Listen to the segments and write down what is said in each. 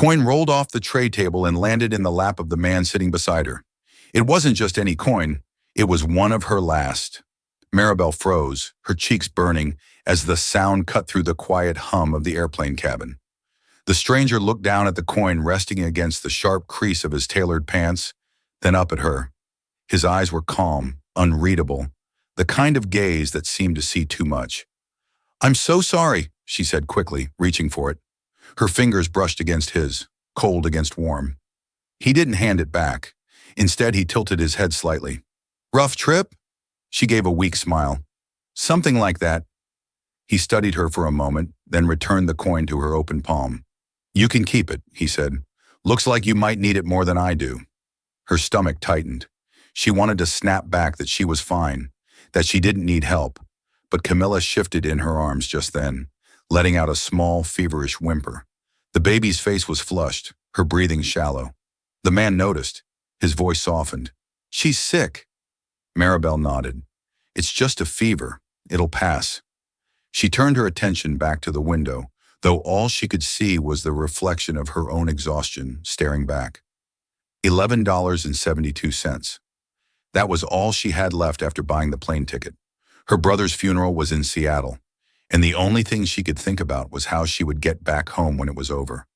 coin rolled off the tray table and landed in the lap of the man sitting beside her. It wasn't just any coin, it was one of her last. Maribel froze, her cheeks burning, as the sound cut through the quiet hum of the airplane cabin. The stranger looked down at the coin resting against the sharp crease of his tailored pants, then up at her. His eyes were calm, unreadable, the kind of gaze that seemed to see too much. "I'm so sorry," she said quickly, reaching for it. Her fingers brushed against his, cold against warm. He didn't hand it back. Instead, he tilted his head slightly. "Rough trip?" She gave a weak smile. "Something like that." He studied her for a moment, then returned the coin to her open palm. "You can keep it," he said. "Looks like you might need it more than I do." Her stomach tightened. She wanted to snap back that she was fine, that she didn't need help, but Camilla shifted in her arms just then, letting out a small, feverish whimper. The baby's face was flushed, her breathing shallow. The man noticed. His voice softened. "She's sick." Maribel nodded. "It's just a fever. It'll pass." She turned her attention back to the window, though all she could see was the reflection of her own exhaustion staring back. $11.72. That was all she had left after buying the plane ticket. Her brother's funeral was in Seattle, and the only thing she could think about was how she would get back home when it was over,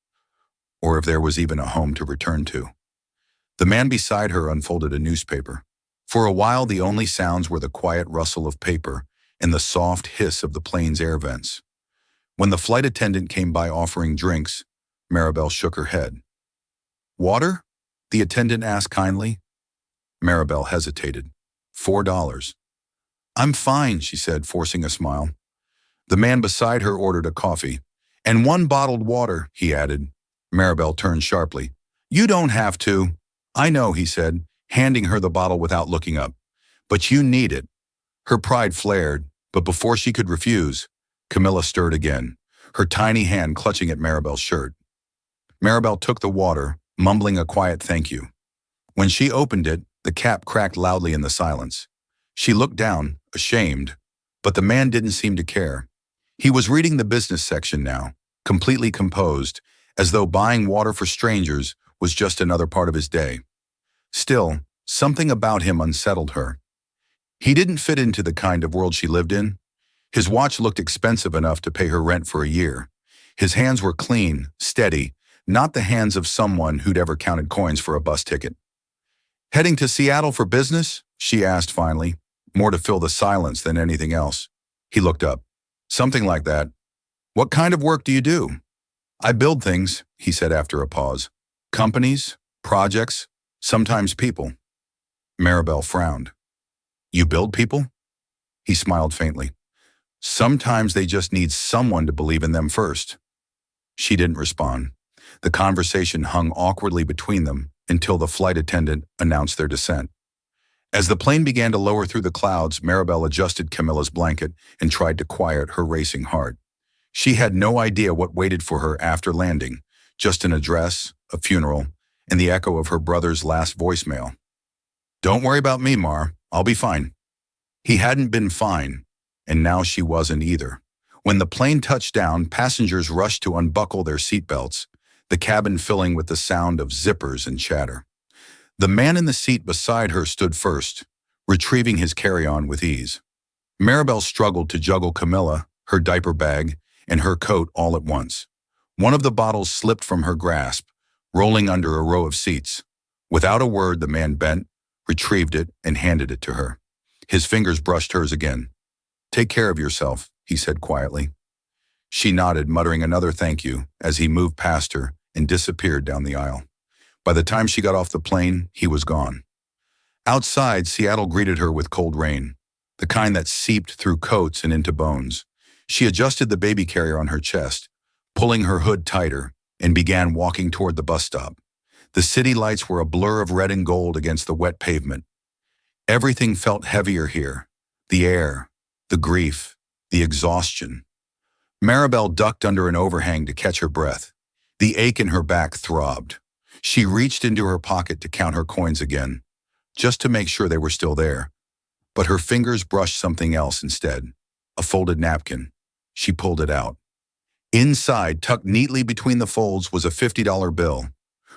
or if there was even a home to return to. The man beside her unfolded a newspaper. For a while, the only sounds were the quiet rustle of paper and the soft hiss of the plane's air vents. When the flight attendant came by offering drinks, Maribel shook her head. "Water?" the attendant asked kindly. Maribel hesitated. $4. "I'm fine," she said, forcing a smile. The man beside her ordered a coffee. "And one bottled water," he added. Maribel turned sharply. "You don't have to." "I know," he said, handing her the bottle without looking up. "But you need it." Her pride flared, but before she could refuse, Camilla stirred again, her tiny hand clutching at Maribel's shirt. Maribel took the water, mumbling a quiet thank you. When she opened it, the cap cracked loudly in the silence. She looked down, ashamed, but the man didn't seem to care. He was reading the business section now, completely composed, as though buying water for strangers was just another part of his day. Still, something about him unsettled her. He didn't fit into the kind of world she lived in. His watch looked expensive enough to pay her rent for a year. His hands were clean, steady, not the hands of someone who'd ever counted coins for a bus ticket. "Heading to Seattle for business?" she asked finally, more to fill the silence than anything else. He looked up. "Something like that." "What kind of work do you do?" "I build things," he said after a pause. "Companies, projects, sometimes people." Maribel frowned. "You build people?" He smiled faintly. "Sometimes they just need someone to believe in them first." She didn't respond. The conversation hung awkwardly between them until the flight attendant announced their descent. As the plane began to lower through the clouds, Maribel adjusted Camilla's blanket and tried to quiet her racing heart. She had no idea what waited for her after landing, just an address, a funeral, and the echo of her brother's last voicemail. "Don't worry about me, Mar. I'll be fine." He hadn't been fine, and now she wasn't either. When the plane touched down, passengers rushed to unbuckle their seatbelts, the cabin filling with the sound of zippers and chatter. The man in the seat beside her stood first, retrieving his carry-on with ease. Maribel struggled to juggle Camilla, her diaper bag, and her coat all at once. One of the bottles slipped from her grasp, rolling under a row of seats. Without a word, the man bent, retrieved it, and handed it to her. His fingers brushed hers again. "Take care of yourself," he said quietly. She nodded, muttering another thank you, as he moved past her and disappeared down the aisle. By the time she got off the plane, he was gone. Outside, Seattle greeted her with cold rain, the kind that seeped through coats and into bones. She adjusted the baby carrier on her chest, pulling her hood tighter, and began walking toward the bus stop. The city lights were a blur of red and gold against the wet pavement. Everything felt heavier here. The air, the grief, the exhaustion. Maribel ducked under an overhang to catch her breath. The ache in her back throbbed. She reached into her pocket to count her coins again, just to make sure they were still there. But her fingers brushed something else instead, a folded napkin. She pulled it out. Inside, tucked neatly between the folds, was a $50 bill.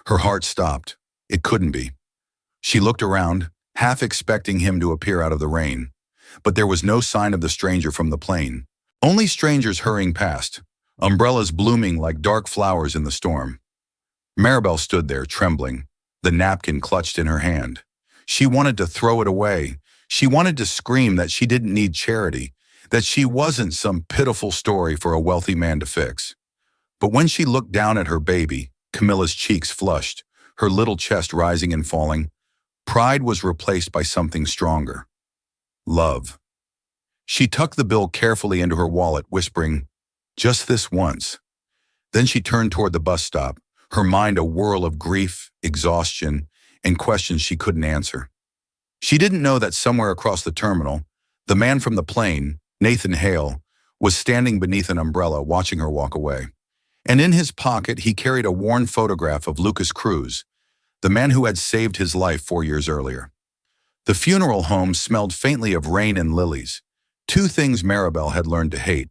Her heart stopped. It couldn't be. She looked around, half expecting him to appear out of the rain. But there was no sign of the stranger from the plane. Only strangers hurrying past, umbrellas blooming like dark flowers in the storm. Maribel stood there, trembling, the napkin clutched in her hand. She wanted to throw it away. She wanted to scream that she didn't need charity, that she wasn't some pitiful story for a wealthy man to fix. But when she looked down at her baby, Camilla's cheeks flushed, her little chest rising and falling. Pride was replaced by something stronger. Love. She tucked the bill carefully into her wallet, whispering, "Just this once." Then she turned toward the bus stop, her mind a whirl of grief, exhaustion, and questions she couldn't answer. She didn't know that somewhere across the terminal, the man from the plane, Nathan Hale, was standing beneath an umbrella watching her walk away. And in his pocket, he carried a worn photograph of Lucas Cruz, the man who had saved his life 4 years earlier. The funeral home smelled faintly of rain and lilies, two things Maribel had learned to hate.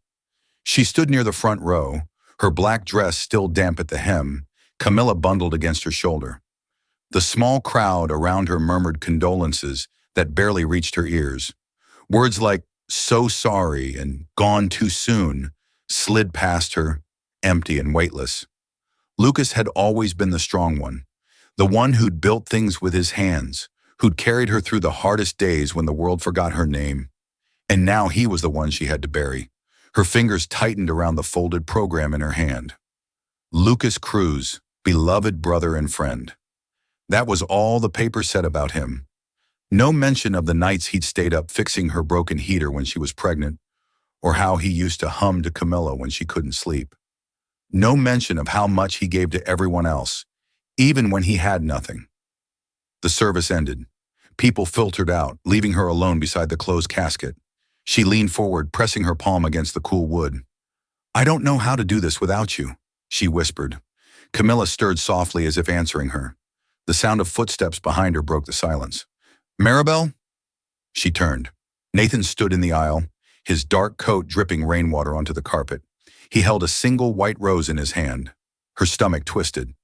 She stood near the front row, her black dress still damp at the hem, Camilla bundled against her shoulder. The small crowd around her murmured condolences that barely reached her ears. Words like "so sorry" and "gone too soon" slid past her, empty and weightless. Lucas had always been the strong one, the one who'd built things with his hands, who'd carried her through the hardest days when the world forgot her name. And now he was the one she had to bury. Her fingers tightened around the folded program in her hand. Lucas Cruz, beloved brother and friend. That was all the paper said about him. No mention of the nights he'd stayed up fixing her broken heater when she was pregnant, or how he used to hum to Camilla when she couldn't sleep. No mention of how much he gave to everyone else, even when he had nothing. The service ended. People filtered out, leaving her alone beside the closed casket. She leaned forward, pressing her palm against the cool wood. "I don't know how to do this without you," she whispered. Camilla stirred softly as if answering her. The sound of footsteps behind her broke the silence. "Maribel?" She turned. Nathan stood in the aisle, his dark coat dripping rainwater onto the carpet. He held a single white rose in his hand. Her stomach twisted.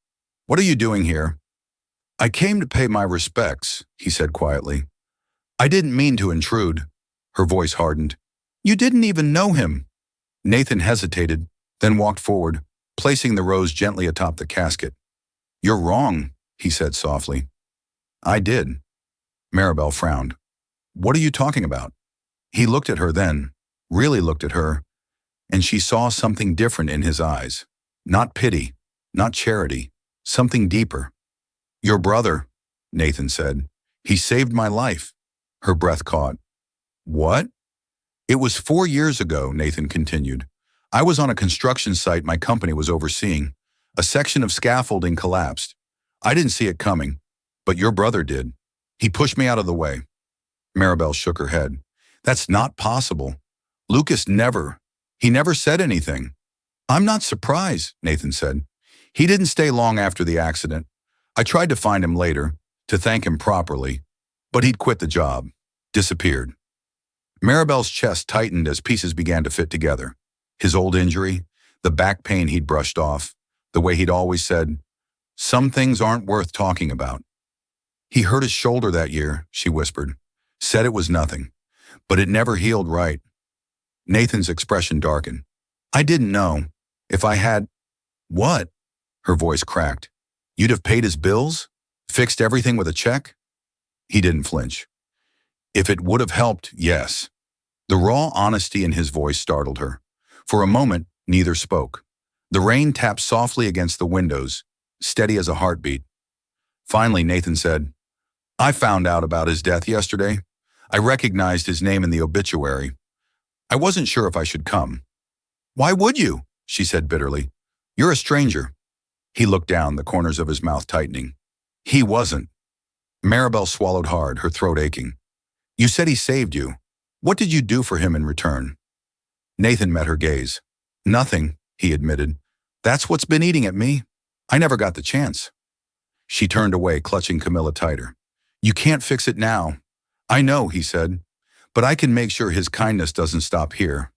"What are you doing here?" "I came to pay my respects," he said quietly. "I didn't mean to intrude." Her voice hardened. "You didn't even know him." Nathan hesitated, then walked forward, placing the rose gently atop the casket. "You're wrong," he said softly. "I did." Maribel frowned. "What are you talking about?" He looked at her then, really looked at her, and she saw something different in his eyes. Not pity, not charity, something deeper. "Your brother," Nathan said. "He saved my life." Her breath caught. "What?" "It was 4 years ago," Nathan continued. "I was on a construction site my company was overseeing. A section of scaffolding collapsed. I didn't see it coming, but your brother did. He pushed me out of the way." Maribel shook her head. "That's not possible. He never said anything." "I'm not surprised," Nathan said. "He didn't stay long after the accident. I tried to find him later, to thank him properly, but he'd quit the job, disappeared." Maribel's chest tightened as pieces began to fit together. His old injury, the back pain he'd brushed off, the way he'd always said, "Some things aren't worth talking about." "He hurt his shoulder that year," she whispered. "Said it was nothing, but it never healed right." Nathan's expression darkened. "I didn't know. If I had—" "What?" Her voice cracked. "You'd have paid his bills? Fixed everything with a check?" He didn't flinch. "If it would have helped, yes." The raw honesty in his voice startled her. For a moment, neither spoke. The rain tapped softly against the windows, steady as a heartbeat. Finally, Nathan said, "I found out about his death yesterday. I recognized his name in the obituary. I wasn't sure if I should come." "Why would you?" she said bitterly. "You're a stranger." He looked down, the corners of his mouth tightening. "He wasn't." Maribel swallowed hard, her throat aching. "You said he saved you. What did you do for him in return?" Nathan met her gaze. "Nothing," he admitted. "That's what's been eating at me. I never got the chance." She turned away, clutching Camilla tighter. "You can't fix it now." "I know," he said, "but I can make sure his kindness doesn't stop here."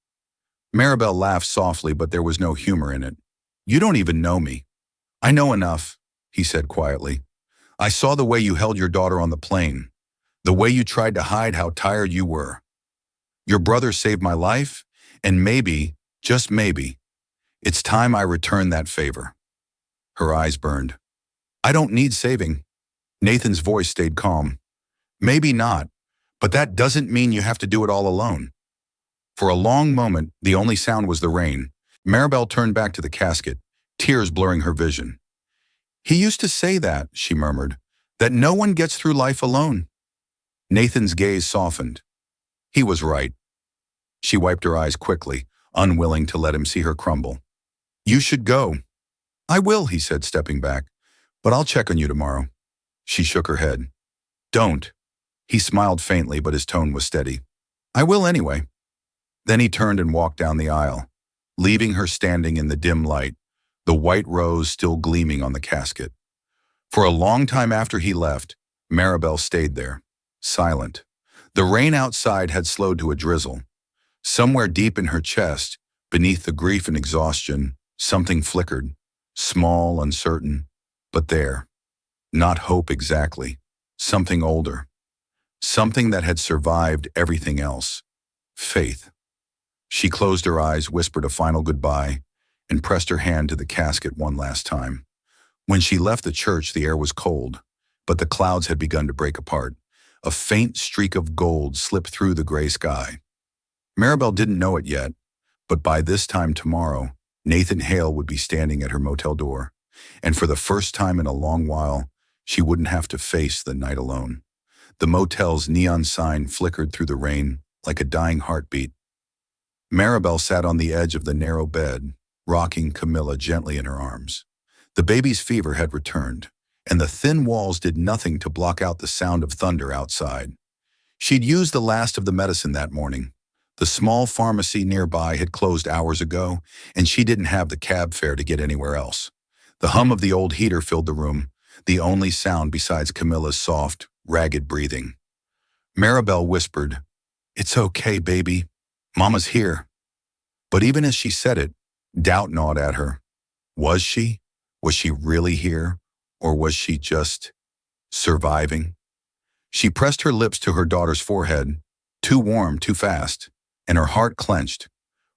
Maribel laughed softly, but there was no humor in it. You don't even know me. I know enough, he said quietly. I saw the way you held your daughter on the plane, the way you tried to hide how tired you were. Your brother saved my life, and maybe, just maybe, it's time I return that favor. Her eyes burned. I don't need saving. Nathan's voice stayed calm. Maybe not, but that doesn't mean you have to do it all alone. For a long moment, the only sound was the rain. Maribel turned back to the casket, tears blurring her vision. He used to say that, she murmured, that no one gets through life alone. Nathan's gaze softened. He was right. She wiped her eyes quickly, unwilling to let him see her crumble. You should go. I will, he said, stepping back, but I'll check on you tomorrow. She shook her head. Don't. He smiled faintly, but his tone was steady. I will anyway. Then he turned and walked down the aisle, leaving her standing in the dim light, the white rose still gleaming on the casket. For a long time after he left, Maribel stayed there, silent. The rain outside had slowed to a drizzle. Somewhere deep in her chest, beneath the grief and exhaustion, something flickered, small, uncertain, but there. Not hope exactly, something older. Something that had survived everything else. Faith. She closed her eyes, whispered a final goodbye, and pressed her hand to the casket one last time. When she left the church, the air was cold, but the clouds had begun to break apart. A faint streak of gold slipped through the gray sky. Maribel didn't know it yet, but by this time tomorrow, Nathan Hale would be standing at her motel door, and for the first time in a long while, she wouldn't have to face the night alone. The motel's neon sign flickered through the rain like a dying heartbeat. Maribel sat on the edge of the narrow bed, rocking Camilla gently in her arms. The baby's fever had returned, and the thin walls did nothing to block out the sound of thunder outside. She'd used the last of the medicine that morning. The small pharmacy nearby had closed hours ago, and she didn't have the cab fare to get anywhere else. The hum of the old heater filled the room, the only sound besides Camilla's soft, ragged breathing. Maribel whispered, "It's okay, baby. Mama's here." But even as she said it, doubt gnawed at her. Was she? Was she really here? Or was she just surviving? She pressed her lips to her daughter's forehead, too warm, too fast, and her heart clenched.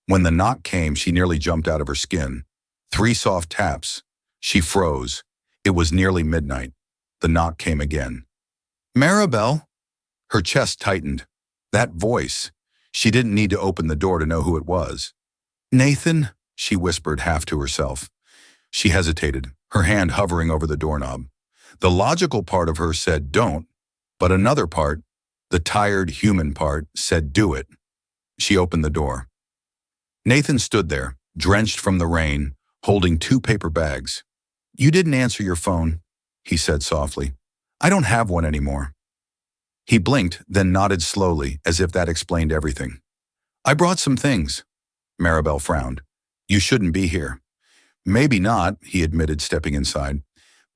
When the knock came, she nearly jumped out of her skin. 3 soft taps. She froze. It was nearly midnight. The knock came again. Maribel. Her chest tightened. That voice. She didn't need to open the door to know who it was. Nathan, she whispered half to herself. She hesitated, her hand hovering over the doorknob. The logical part of her said don't, but another part, the tired human part, said do it. She opened the door. Nathan stood there, drenched from the rain, holding 2 paper bags. You didn't answer your phone, he said softly. I don't have one anymore. He blinked, then nodded slowly, as if that explained everything. I brought some things. Maribel frowned. You shouldn't be here. Maybe not, he admitted, stepping inside.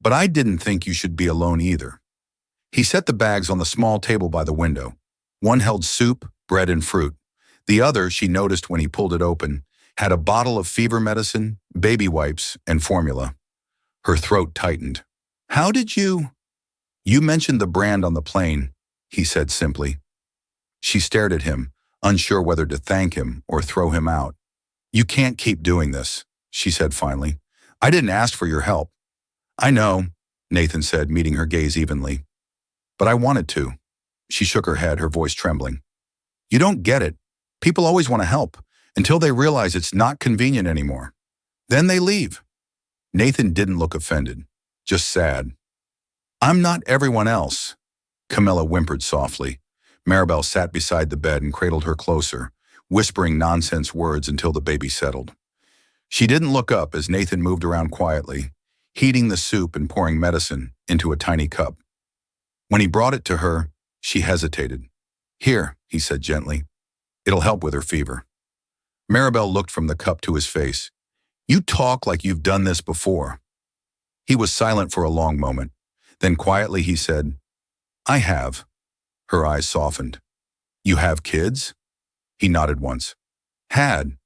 But I didn't think you should be alone either. He set the bags on the small table by the window. One held soup, bread, and fruit. The other, she noticed when he pulled it open, had a bottle of fever medicine, baby wipes, and formula. Her throat tightened. How did you? You mentioned the brand on the plane, he said simply. She stared at him, unsure whether to thank him or throw him out. You can't keep doing this, she said finally. I didn't ask for your help. I know, Nathan said, meeting her gaze evenly. But I wanted to. She shook her head, her voice trembling. You don't get it. People always want to help, until they realize it's not convenient anymore. Then they leave. Nathan didn't look offended, just sad. I'm not everyone else, Camilla whimpered softly. Maribel sat beside the bed and cradled her closer, whispering nonsense words until the baby settled. She didn't look up as Nathan moved around quietly, heating the soup and pouring medicine into a tiny cup. When he brought it to her, she hesitated. Here, he said gently. It'll help with her fever. Maribel looked from the cup to his face. You talk like you've done this before. He was silent for a long moment. Then quietly he said, I have. Her eyes softened. You have kids? He nodded once. Had.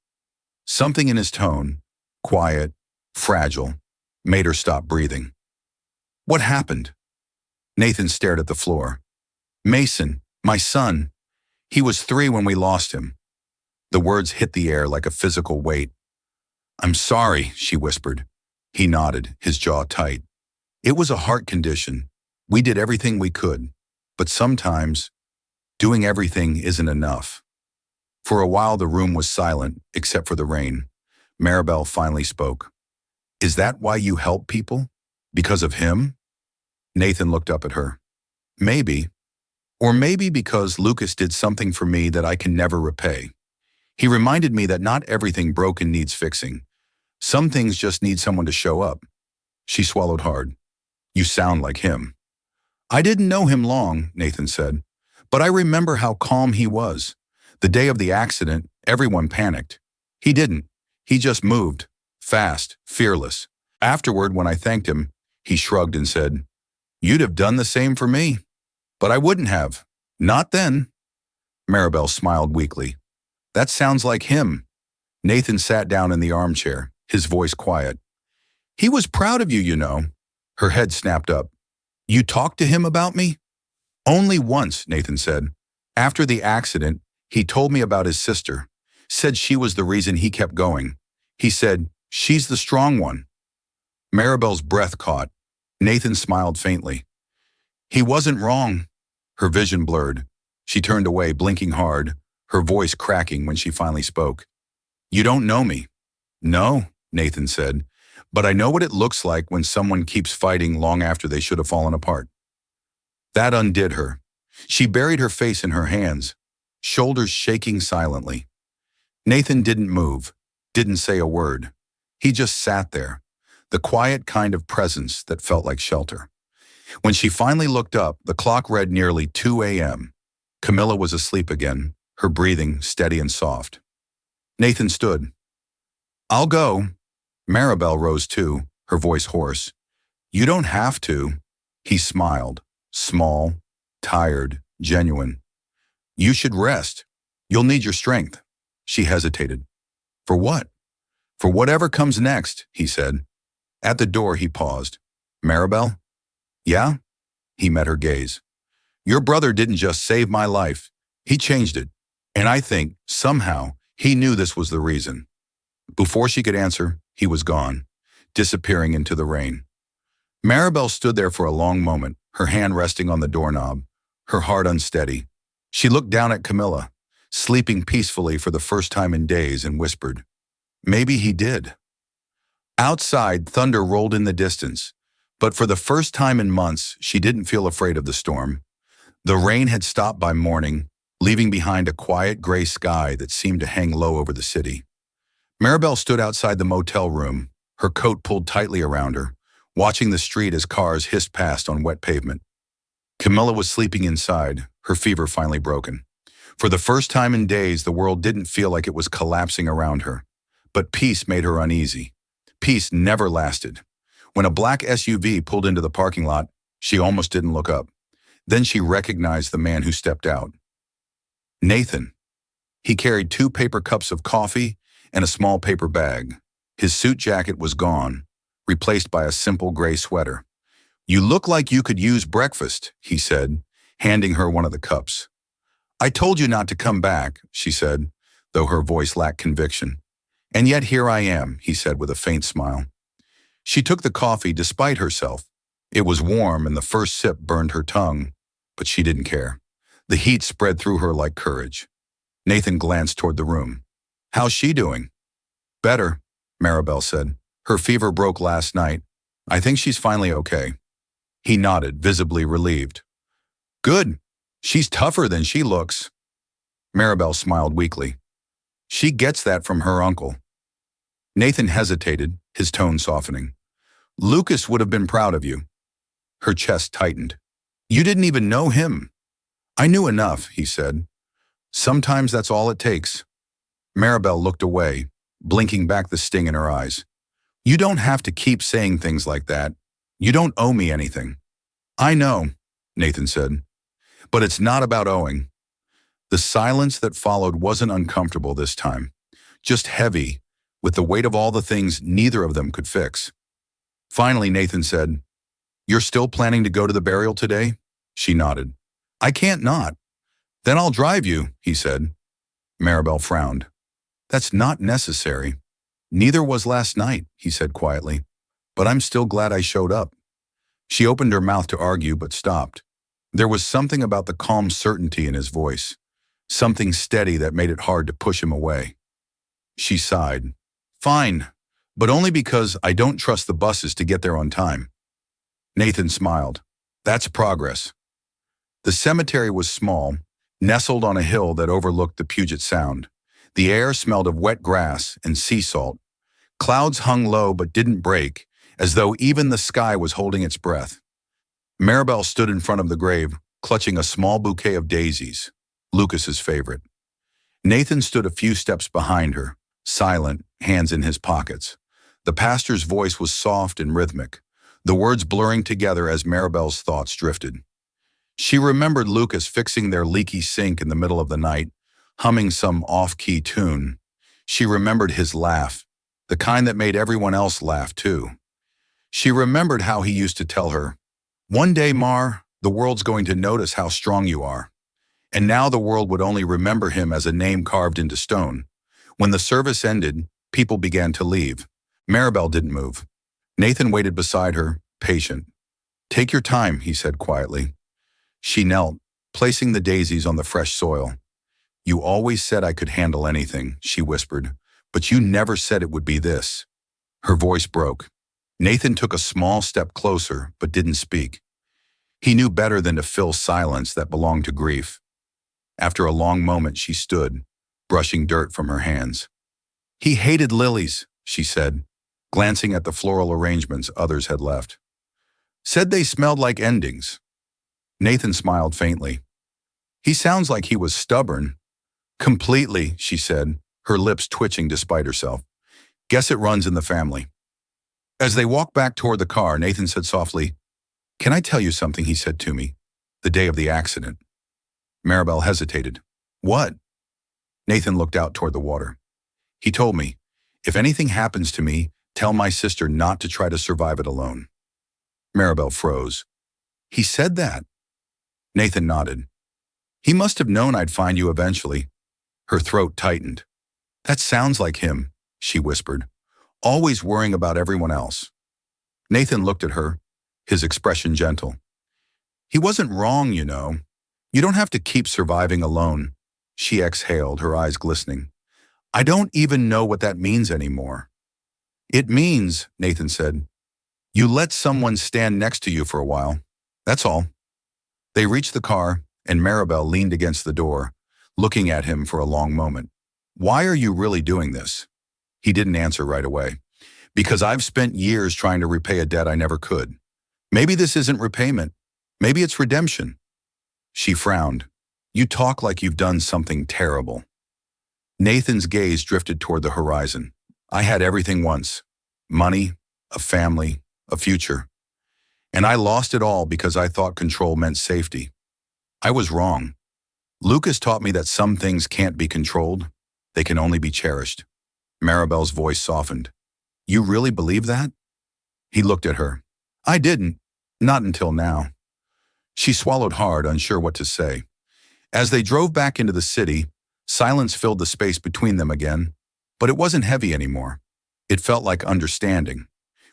Something in his tone, quiet, fragile, made her stop breathing. What happened? Nathan stared at the floor. Mason, my son. He was 3 when we lost him. The words hit the air like a physical weight. I'm sorry, she whispered. He nodded, his jaw tight. It was a heart condition. We did everything we could. But sometimes, doing everything isn't enough. For a while the room was silent, except for the rain. Maribel finally spoke. Is that why you help people? Because of him? Nathan looked up at her. Maybe. Or maybe because Lucas did something for me that I can never repay. He reminded me that not everything broken needs fixing. Some things just need someone to show up. She swallowed hard. You sound like him. I didn't know him long, Nathan said, but I remember how calm he was. The day of the accident, everyone panicked. He didn't. He just moved, fast, fearless. Afterward, when I thanked him, he shrugged and said, You'd have done the same for me. But I wouldn't have. Not then. Maribel smiled weakly. That sounds like him. Nathan sat down in the armchair, his voice quiet. He was proud of you, you know. Her head snapped up. You talked to him about me? Only once, Nathan said. After the accident, he told me about his sister. Said she was the reason he kept going. He said, she's the strong one. Maribel's breath caught. Nathan smiled faintly. He wasn't wrong. Her vision blurred. She turned away, blinking hard, her voice cracking when she finally spoke. You don't know me. No, Nathan said, but I know what it looks like when someone keeps fighting long after they should have fallen apart. That undid her. She buried her face in her hands, shoulders shaking silently. Nathan didn't move, didn't say a word. He just sat there, the quiet kind of presence that felt like shelter. When she finally looked up, the clock read nearly 2 a.m. Camilla was asleep again, her breathing steady and soft. Nathan stood. I'll go. Maribel rose too, her voice hoarse. You don't have to. He smiled, small, tired, genuine. You should rest. You'll need your strength. She hesitated. For what? For whatever comes next, he said. At the door, he paused. Maribel? Yeah? He met her gaze. Your brother didn't just save my life. He changed it. And I think, somehow, he knew this was the reason. Before she could answer, he was gone, disappearing into the rain. Maribel stood there for a long moment, her hand resting on the doorknob, her heart unsteady. She looked down at Camilla, sleeping peacefully for the first time in days, and whispered, Maybe he did. Outside, thunder rolled in the distance, but for the first time in months, she didn't feel afraid of the storm. The rain had stopped by morning, leaving behind a quiet gray sky that seemed to hang low over the city. Maribel stood outside the motel room, her coat pulled tightly around her, watching the street as cars hissed past on wet pavement. Camilla was sleeping inside, her fever finally broken. For the first time in days, the world didn't feel like it was collapsing around her. But peace made her uneasy. Peace never lasted. When a black SUV pulled into the parking lot, she almost didn't look up. Then she recognized the man who stepped out. Nathan. He carried 2 paper cups of coffee and a small paper bag. His suit jacket was gone, replaced by a simple gray sweater. You look like you could use breakfast, he said, handing her one of the cups. I told you not to come back, she said, though her voice lacked conviction. And yet here I am, he said with a faint smile. She took the coffee despite herself. It was warm and the first sip burned her tongue, but she didn't care. The heat spread through her like courage. Nathan glanced toward the room. How's she doing? Better, Maribel said. Her fever broke last night. I think she's finally okay. He nodded, visibly relieved. Good. She's tougher than she looks. Maribel smiled weakly. She gets that from her uncle. Nathan hesitated, his tone softening. Lucas would have been proud of you. Her chest tightened. You didn't even know him. I knew enough, he said. Sometimes that's all it takes. Maribel looked away, blinking back the sting in her eyes. You don't have to keep saying things like that. You don't owe me anything. I know, Nathan said. But it's not about owing. The silence that followed wasn't uncomfortable this time, just heavy, with the weight of all the things neither of them could fix. Finally, Nathan said, "You're still planning to go to the burial today?" She nodded. "I can't not." "Then I'll drive you," he said. Maribel frowned. "That's not necessary." "Neither was last night," he said quietly. "But I'm still glad I showed up." She opened her mouth to argue but stopped. There was something about the calm certainty in his voice, something steady that made it hard to push him away. She sighed. "Fine, but only because I don't trust the buses to get there on time." Nathan smiled. "That's progress." The cemetery was small, nestled on a hill that overlooked the Puget Sound. The air smelled of wet grass and sea salt. Clouds hung low but didn't break, as though even the sky was holding its breath. Maribel stood in front of the grave, clutching a small bouquet of daisies, Lucas's favorite. Nathan stood a few steps behind her, silent, hands in his pockets. The pastor's voice was soft and rhythmic, the words blurring together as Maribel's thoughts drifted. She remembered Lucas fixing their leaky sink in the middle of the night, humming some off-key tune. She remembered his laugh, the kind that made everyone else laugh too. She remembered how he used to tell her, "One day, Mar, the world's going to notice how strong you are." And now the world would only remember him as a name carved into stone. When the service ended, people began to leave. Maribel didn't move. Nathan waited beside her, patient. "Take your time," he said quietly. She knelt, placing the daisies on the fresh soil. "You always said I could handle anything," she whispered, "but you never said it would be this." Her voice broke. Nathan took a small step closer, but didn't speak. He knew better than to fill silence that belonged to grief. After a long moment, she stood, brushing dirt from her hands. "He hated lilies," she said, glancing at the floral arrangements others had left. "Said they smelled like endings." Nathan smiled faintly. "He sounds like he was stubborn." "Completely," she said, her lips twitching despite herself. "Guess it runs in the family." As they walked back toward the car, Nathan said softly, "Can I tell you something he said to me the day of the accident?" Maribel hesitated. "What?" Nathan looked out toward the water. "He told me, if anything happens to me, tell my sister not to try to survive it alone." Maribel froze. "He said that?" Nathan nodded. "He must have known I'd find you eventually." Her throat tightened. "That sounds like him," she whispered, "always worrying about everyone else." Nathan looked at her, his expression gentle. "He wasn't wrong, you know. You don't have to keep surviving alone." She exhaled, her eyes glistening. "I don't even know what that means anymore." "It means," Nathan said, "you let someone stand next to you for a while. That's all." They reached the car, and Maribel leaned against the door, looking at him for a long moment. "Why are you really doing this?" He didn't answer right away. "Because I've spent years trying to repay a debt I never could. Maybe this isn't repayment. Maybe it's redemption." She frowned. "You talk like you've done something terrible." Nathan's gaze drifted toward the horizon. "I had everything once. Money, a family, a future. And I lost it all because I thought control meant safety. I was wrong. Lucas taught me that some things can't be controlled. They can only be cherished." Maribel's voice softened. "You really believe that?" He looked at her. "I didn't. Not until now." She swallowed hard, unsure what to say. As they drove back into the city, silence filled the space between them again, but it wasn't heavy anymore. It felt like understanding.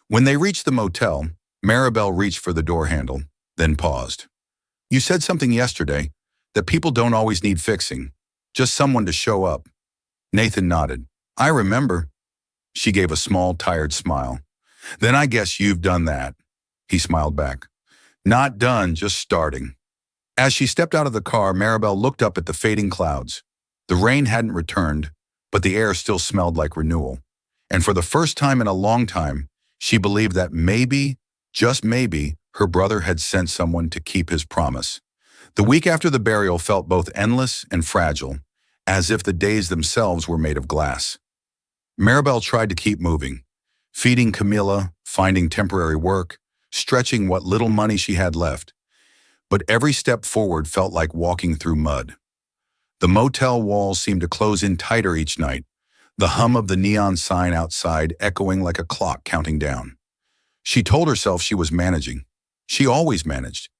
When they reached the motel, Maribel reached for the door handle, then paused. "You said something yesterday, that people don't always need fixing, just someone to show up." Nathan nodded. "I remember." She gave a small, tired smile. "Then I guess you've done that." He smiled back. "Not done, just starting." As she stepped out of the car, Maribel looked up at the fading clouds. The rain hadn't returned, but the air still smelled like renewal. And for the first time in a long time, she believed that maybe, just maybe, her brother had sent someone to keep his promise. The week after the burial felt both endless and fragile, as if the days themselves were made of glass. Maribel tried to keep moving, feeding Camilla, finding temporary work, stretching what little money she had left. But every step forward felt like walking through mud. The motel walls seemed to close in tighter each night. the hum of the neon sign outside echoing like a clock counting down. She told herself she was managing. She always managed.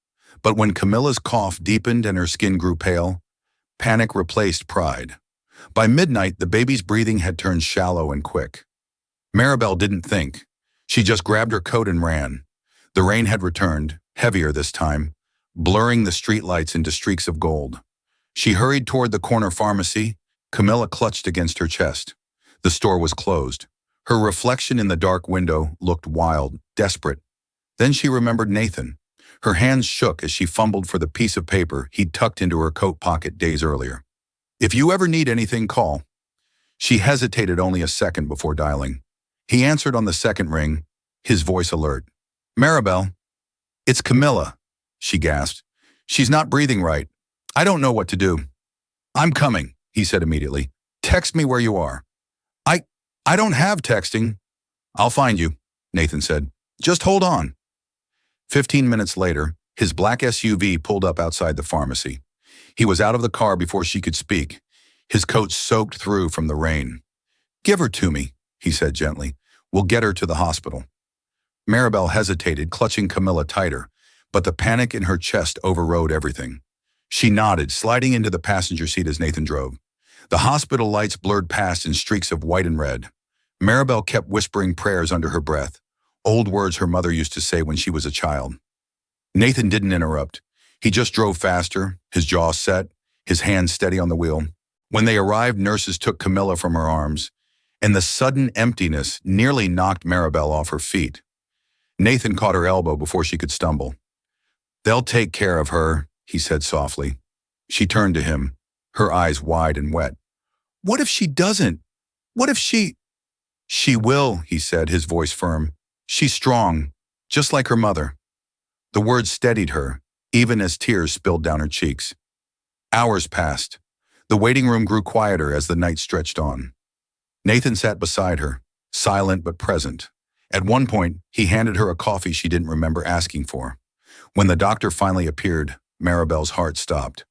But when Camilla's cough deepened and her skin grew pale, panic replaced pride. By midnight, the baby's breathing had turned shallow and quick. Maribel didn't think. She just grabbed her coat and ran. The rain had returned, heavier this time, blurring the streetlights into streaks of gold. She hurried toward the corner pharmacy. Camilla clutched against her chest. The store was closed. Her reflection in the dark window looked wild, desperate. Then she remembered Nathan. Her hands shook as she fumbled for the piece of paper he'd tucked into her coat pocket days earlier. "If you ever need anything, call." She hesitated only a second before dialing. He answered on the second ring, his voice alert. "Maribel." "It's Camilla," she gasped. "She's not breathing right. I don't know what to do." "I'm coming," he said immediately. "Text me where you are." I don't have texting." "I'll find you," Nathan said. "Just hold on." 15 minutes later, his black SUV pulled up outside the pharmacy. He was out of the car before she could speak, his coat soaked through from the rain. "Give her to me," he said gently. "We'll get her to the hospital." Maribel hesitated, clutching Camilla tighter, but the panic in her chest overrode everything. She nodded, sliding into the passenger seat as Nathan drove. The hospital lights blurred past in streaks of white and red. Maribel kept whispering prayers under her breath, old words her mother used to say when she was a child. Nathan didn't interrupt. He just drove faster, his jaw set, his hands steady on the wheel. When they arrived, nurses took Camilla from her arms, and the sudden emptiness nearly knocked Maribel off her feet. Nathan caught her elbow before she could stumble. "They'll take care of her," he said softly. She turned to him, her eyes wide and wet. "What if she doesn't? What if she—" "She will," he said, his voice firm. "She's strong, just like her mother." The words steadied her, even as tears spilled down her cheeks. Hours passed. The waiting room grew quieter as the night stretched on. Nathan sat beside her, silent but present. At one point, he handed her a coffee she didn't remember asking for. When the doctor finally appeared, Maribel's heart stopped.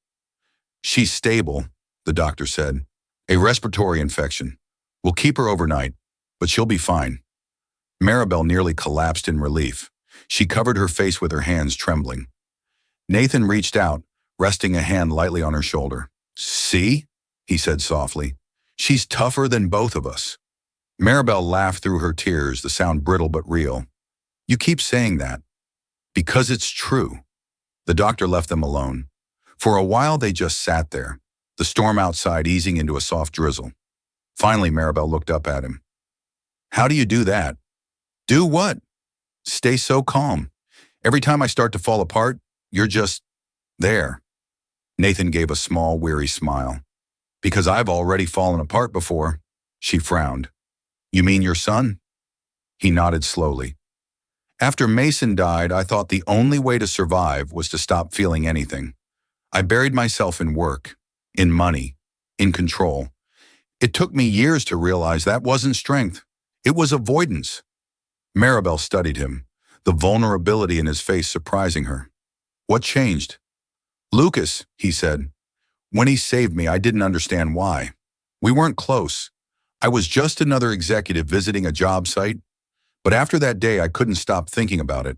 "She's stable," the doctor said. "A respiratory infection. We'll keep her overnight, but she'll be fine." Maribel nearly collapsed in relief. She covered her face with her hands, trembling. Nathan reached out, resting a hand lightly on her shoulder. "See?" he said softly. "She's tougher than both of us." Maribel laughed through her tears, the sound brittle but real. "You keep saying that." "Because it's true." The doctor left them alone. For a while they just sat there, the storm outside easing into a soft drizzle. Finally, Maribel looked up at him. "How do you do that?" "Do what?" "Stay so calm. Every time I start to fall apart, you're just there." Nathan gave a small, weary smile. "Because I've already fallen apart before." She frowned. "You mean your son?" He nodded slowly. "After Mason died, I thought the only way to survive was to stop feeling anything. I buried myself in work, in money, in control. It took me years to realize that wasn't strength. It was avoidance." Maribel studied him, the vulnerability in his face surprising her. "What changed?" "Lucas," he said. "When he saved me, I didn't understand why. We weren't close. I was just another executive visiting a job site. But after that day, I couldn't stop thinking about it.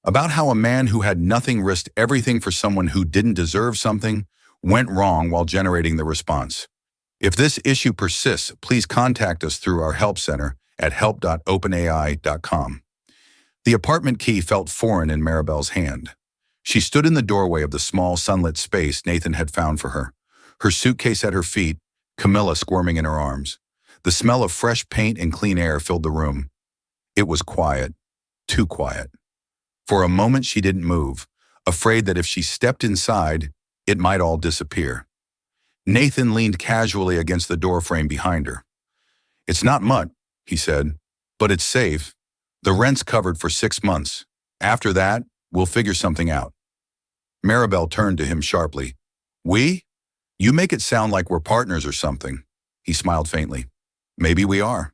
About how a man who had nothing risked everything for someone who didn't deserve something, went wrong while generating the response. If this issue persists, please contact us through our help center at help.openai.com. The apartment key felt foreign in Maribel's hand. She stood in the doorway of the small sunlit space Nathan had found for her, her suitcase at her feet, Camilla squirming in her arms. The smell of fresh paint and clean air filled the room. It was quiet, too quiet. For a moment she didn't move, afraid that if she stepped inside, it might all disappear. Nathan leaned casually against the doorframe behind her. "It's not much," he said, "but it's safe. The rent's covered for 6 months. After that, we'll figure something out." Maribel turned to him sharply. "We? You make it sound like we're partners or something." He smiled faintly. "Maybe we are."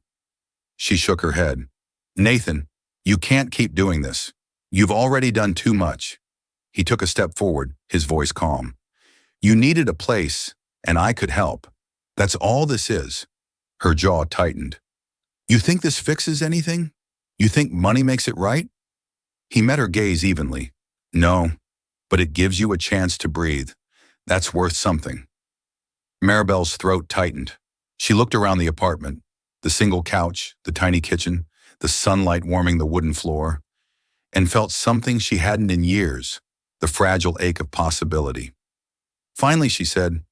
She shook her head. "Nathan, you can't keep doing this. You've already done too much." He took a step forward, his voice calm. "You needed a place, and I could help. That's all this is." Her jaw tightened. You think this fixes anything? You think money makes it right? He met her gaze evenly. No, but it gives you a chance to breathe. That's worth something. Maribel's throat tightened. She looked around the apartment, the single couch, the tiny kitchen, the sunlight warming the wooden floor, and felt something she hadn't in years, the fragile ache of possibility. Finally, she said,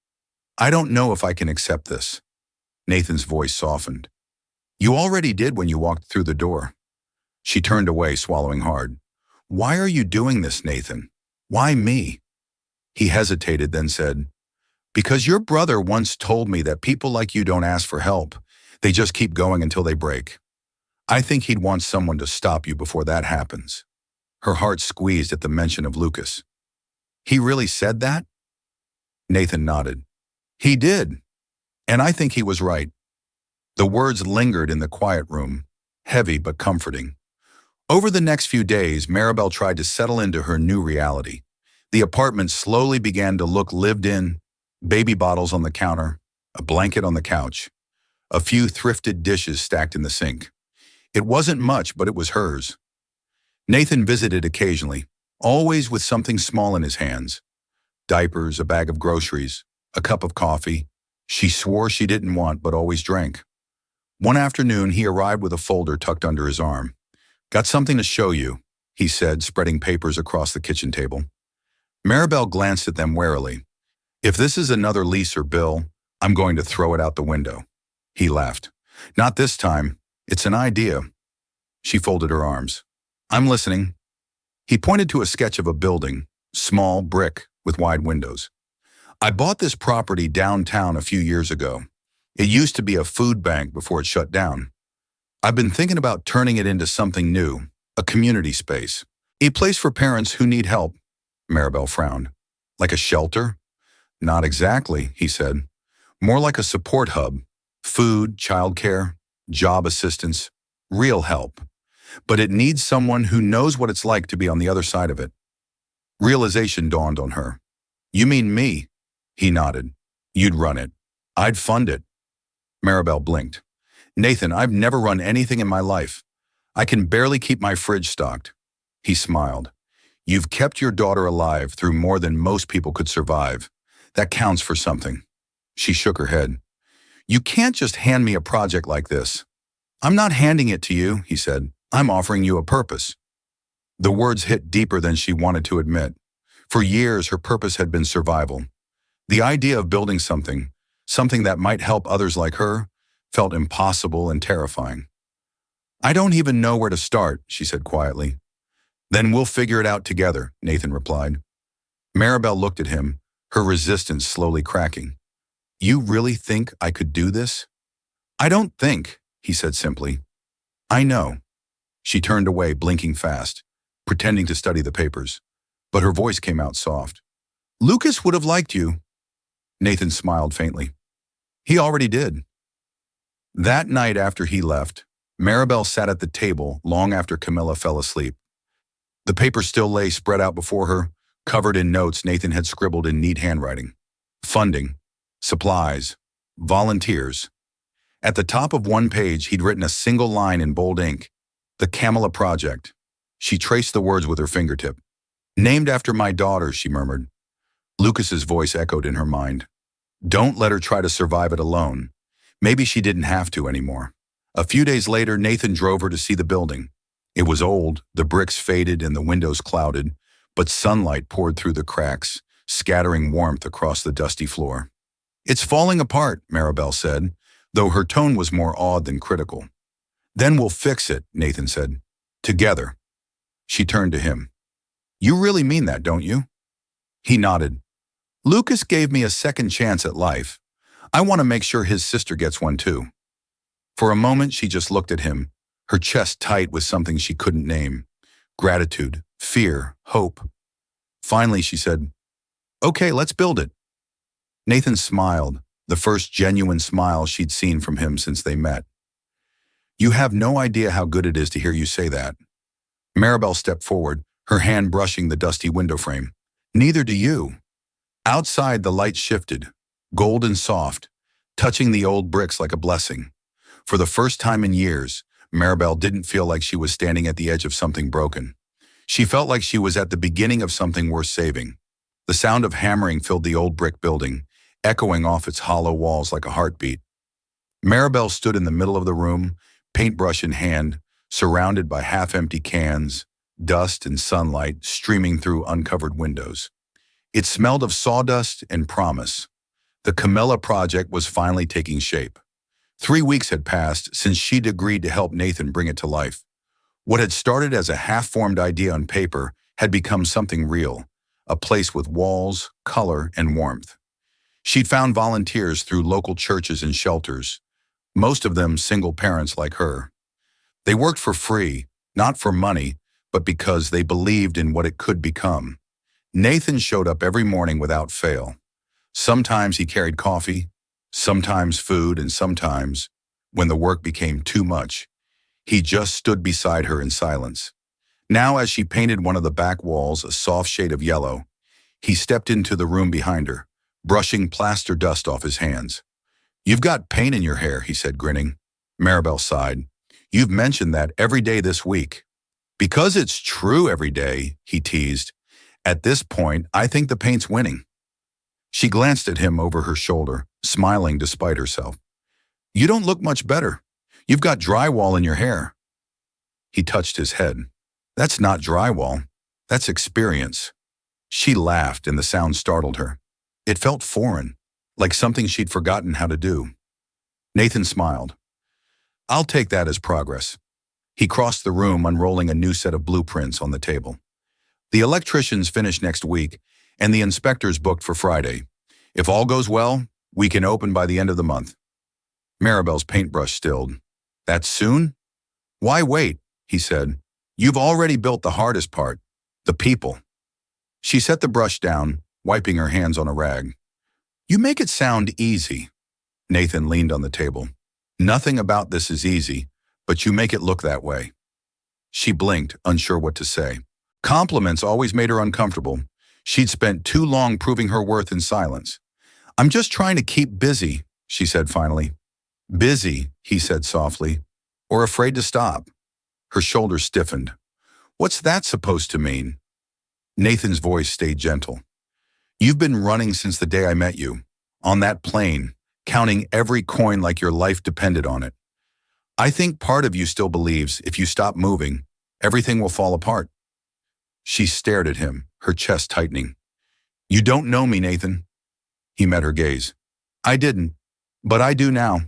I don't know if I can accept this. Nathan's voice softened. You already did when you walked through the door. She turned away, swallowing hard. Why are you doing this, Nathan? Why me? He hesitated, then said, Because your brother once told me that people like you don't ask for help. They just keep going until they break. I think he'd want someone to stop you before that happens. Her heart squeezed at the mention of Lucas. He really said that? Nathan nodded. He did. And I think he was right. The words lingered in the quiet room, heavy but comforting. Over the next few days, Maribel tried to settle into her new reality. The apartment slowly began to look lived in, baby bottles on the counter, a blanket on the couch, a few thrifted dishes stacked in the sink. It wasn't much, but it was hers. Nathan visited occasionally, always with something small in his hands. Diapers, a bag of groceries, a cup of coffee. She swore she didn't want, but always drank. One afternoon, he arrived with a folder tucked under his arm. Got something to show you, he said, spreading papers across the kitchen table. Maribel glanced at them warily. If this is another lease or bill, I'm going to throw it out the window. He laughed. Not this time. It's an idea. She folded her arms. I'm listening. He pointed to a sketch of a building, small, brick, with wide windows. I bought this property downtown a few years ago. It used to be a food bank before it shut down. I've been thinking about turning it into something new, a community space. A place for parents who need help. Maribel frowned. Like a shelter? Not exactly, he said. More like a support hub. Food, childcare, job assistance, real help. But it needs someone who knows what it's like to be on the other side of it. Realization dawned on her. You mean me? He nodded. You'd run it. I'd fund it. Maribel blinked. Nathan, I've never run anything in my life. I can barely keep my fridge stocked. He smiled. You've kept your daughter alive through more than most people could survive. That counts for something. She shook her head. You can't just hand me a project like this. I'm not handing it to you, he said. I'm offering you a purpose. The words hit deeper than she wanted to admit. For years, her purpose had been survival. The idea of building something that might help others like her, felt impossible and terrifying. I don't even know where to start, she said quietly. Then we'll figure it out together, Nathan replied. Maribel looked at him, her resistance slowly cracking. You really think I could do this? I don't think, he said simply. I know. She turned away, blinking fast, pretending to study the papers, but her voice came out soft. Lucas would have liked you. Nathan smiled faintly. He already did. That night after he left, Maribel sat at the table long after Camilla fell asleep. The paper still lay spread out before her, covered in notes Nathan had scribbled in neat handwriting. Funding, supplies, volunteers. At the top of one page, he'd written a single line in bold ink, the Camilla Project. She traced the words with her fingertip. Named after my daughter, she murmured. Lucas's voice echoed in her mind. Don't let her try to survive it alone. Maybe she didn't have to anymore. A few days later, Nathan drove her to see the building. It was old, the bricks faded and the windows clouded, but sunlight poured through the cracks, scattering warmth across the dusty floor. It's falling apart, Maribel said, though her tone was more awed than critical. Then we'll fix it, Nathan said. Together. She turned to him. You really mean that, don't you? He nodded. Lucas gave me a second chance at life. I want to make sure his sister gets one too. For a moment, she just looked at him, her chest tight with something she couldn't name. Gratitude, fear, hope. Finally, she said, Okay, let's build it. Nathan smiled, the first genuine smile she'd seen from him since they met. You have no idea how good it is to hear you say that. Maribel stepped forward, her hand brushing the dusty window frame. Neither do you. Outside, the light shifted, gold and soft, touching the old bricks like a blessing. For the first time in years, Maribel didn't feel like she was standing at the edge of something broken. She felt like she was at the beginning of something worth saving. The sound of hammering filled the old brick building, echoing off its hollow walls like a heartbeat. Maribel stood in the middle of the room, paintbrush in hand, surrounded by half-empty cans, dust and sunlight streaming through uncovered windows. It smelled of sawdust and promise. The Camilla project was finally taking shape. 3 weeks had passed since she'd agreed to help Nathan bring it to life. What had started as a half-formed idea on paper had become something real, a place with walls, color, and warmth. She'd found volunteers through local churches and shelters, most of them single parents like her. They worked for free, not for money, but because they believed in what it could become. Nathan showed up every morning without fail. Sometimes he carried coffee, sometimes food, and sometimes, when the work became too much, he just stood beside her in silence. Now, as she painted one of the back walls a soft shade of yellow, he stepped into the room behind her, brushing plaster dust off his hands. "You've got paint in your hair," he said, grinning. Maribel sighed. "You've mentioned that every day this week." "Because it's true every day," he teased. "At this point, I think the paint's winning." She glanced at him over her shoulder, smiling despite herself. "You don't look much better. You've got drywall in your hair." He touched his head. "That's not drywall. That's experience." She laughed, and the sound startled her. It felt foreign, like something she'd forgotten how to do. Nathan smiled. "I'll take that as progress." He crossed the room, unrolling a new set of blueprints on the table. "The electricians finish next week, and the inspector's booked for Friday. If all goes well, we can open by the end of the month." Maribel's paintbrush stilled. "That soon?" "Why wait?" he said. "You've already built the hardest part, the people." She set the brush down, wiping her hands on a rag. "You make it sound easy." Nathan leaned on the table. "Nothing about this is easy, but you make it look that way." She blinked, unsure what to say. Compliments always made her uncomfortable. She'd spent too long proving her worth in silence. "I'm just trying to keep busy," she said finally. "Busy," he said softly, "or afraid to stop?" Her shoulders stiffened. "What's that supposed to mean?" Nathan's voice stayed gentle. "You've been running since the day I met you, on that plane, counting every coin like your life depended on it. I think part of you still believes if you stop moving, everything will fall apart." She stared at him, her chest tightening. "You don't know me, Nathan." He met her gaze. "I didn't, but I do now."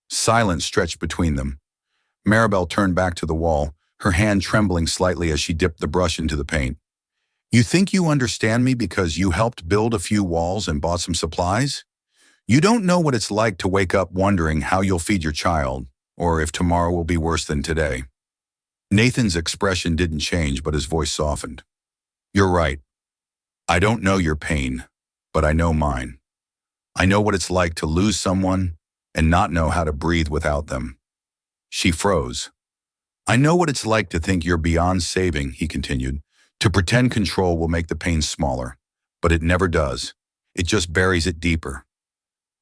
Silence stretched between them. Maribel turned back to the wall, her hand trembling slightly as she dipped the brush into the paint. "You think you understand me because you helped build a few walls and bought some supplies? You don't know what it's like to wake up wondering how you'll feed your child, or if tomorrow will be worse than today." Nathan's expression didn't change, but his voice softened. "You're right. I don't know your pain, but I know mine. I know what it's like to lose someone and not know how to breathe without them." She froze. "I know what it's like to think you're beyond saving," he continued. "To pretend control will make the pain smaller, but it never does. It just buries it deeper."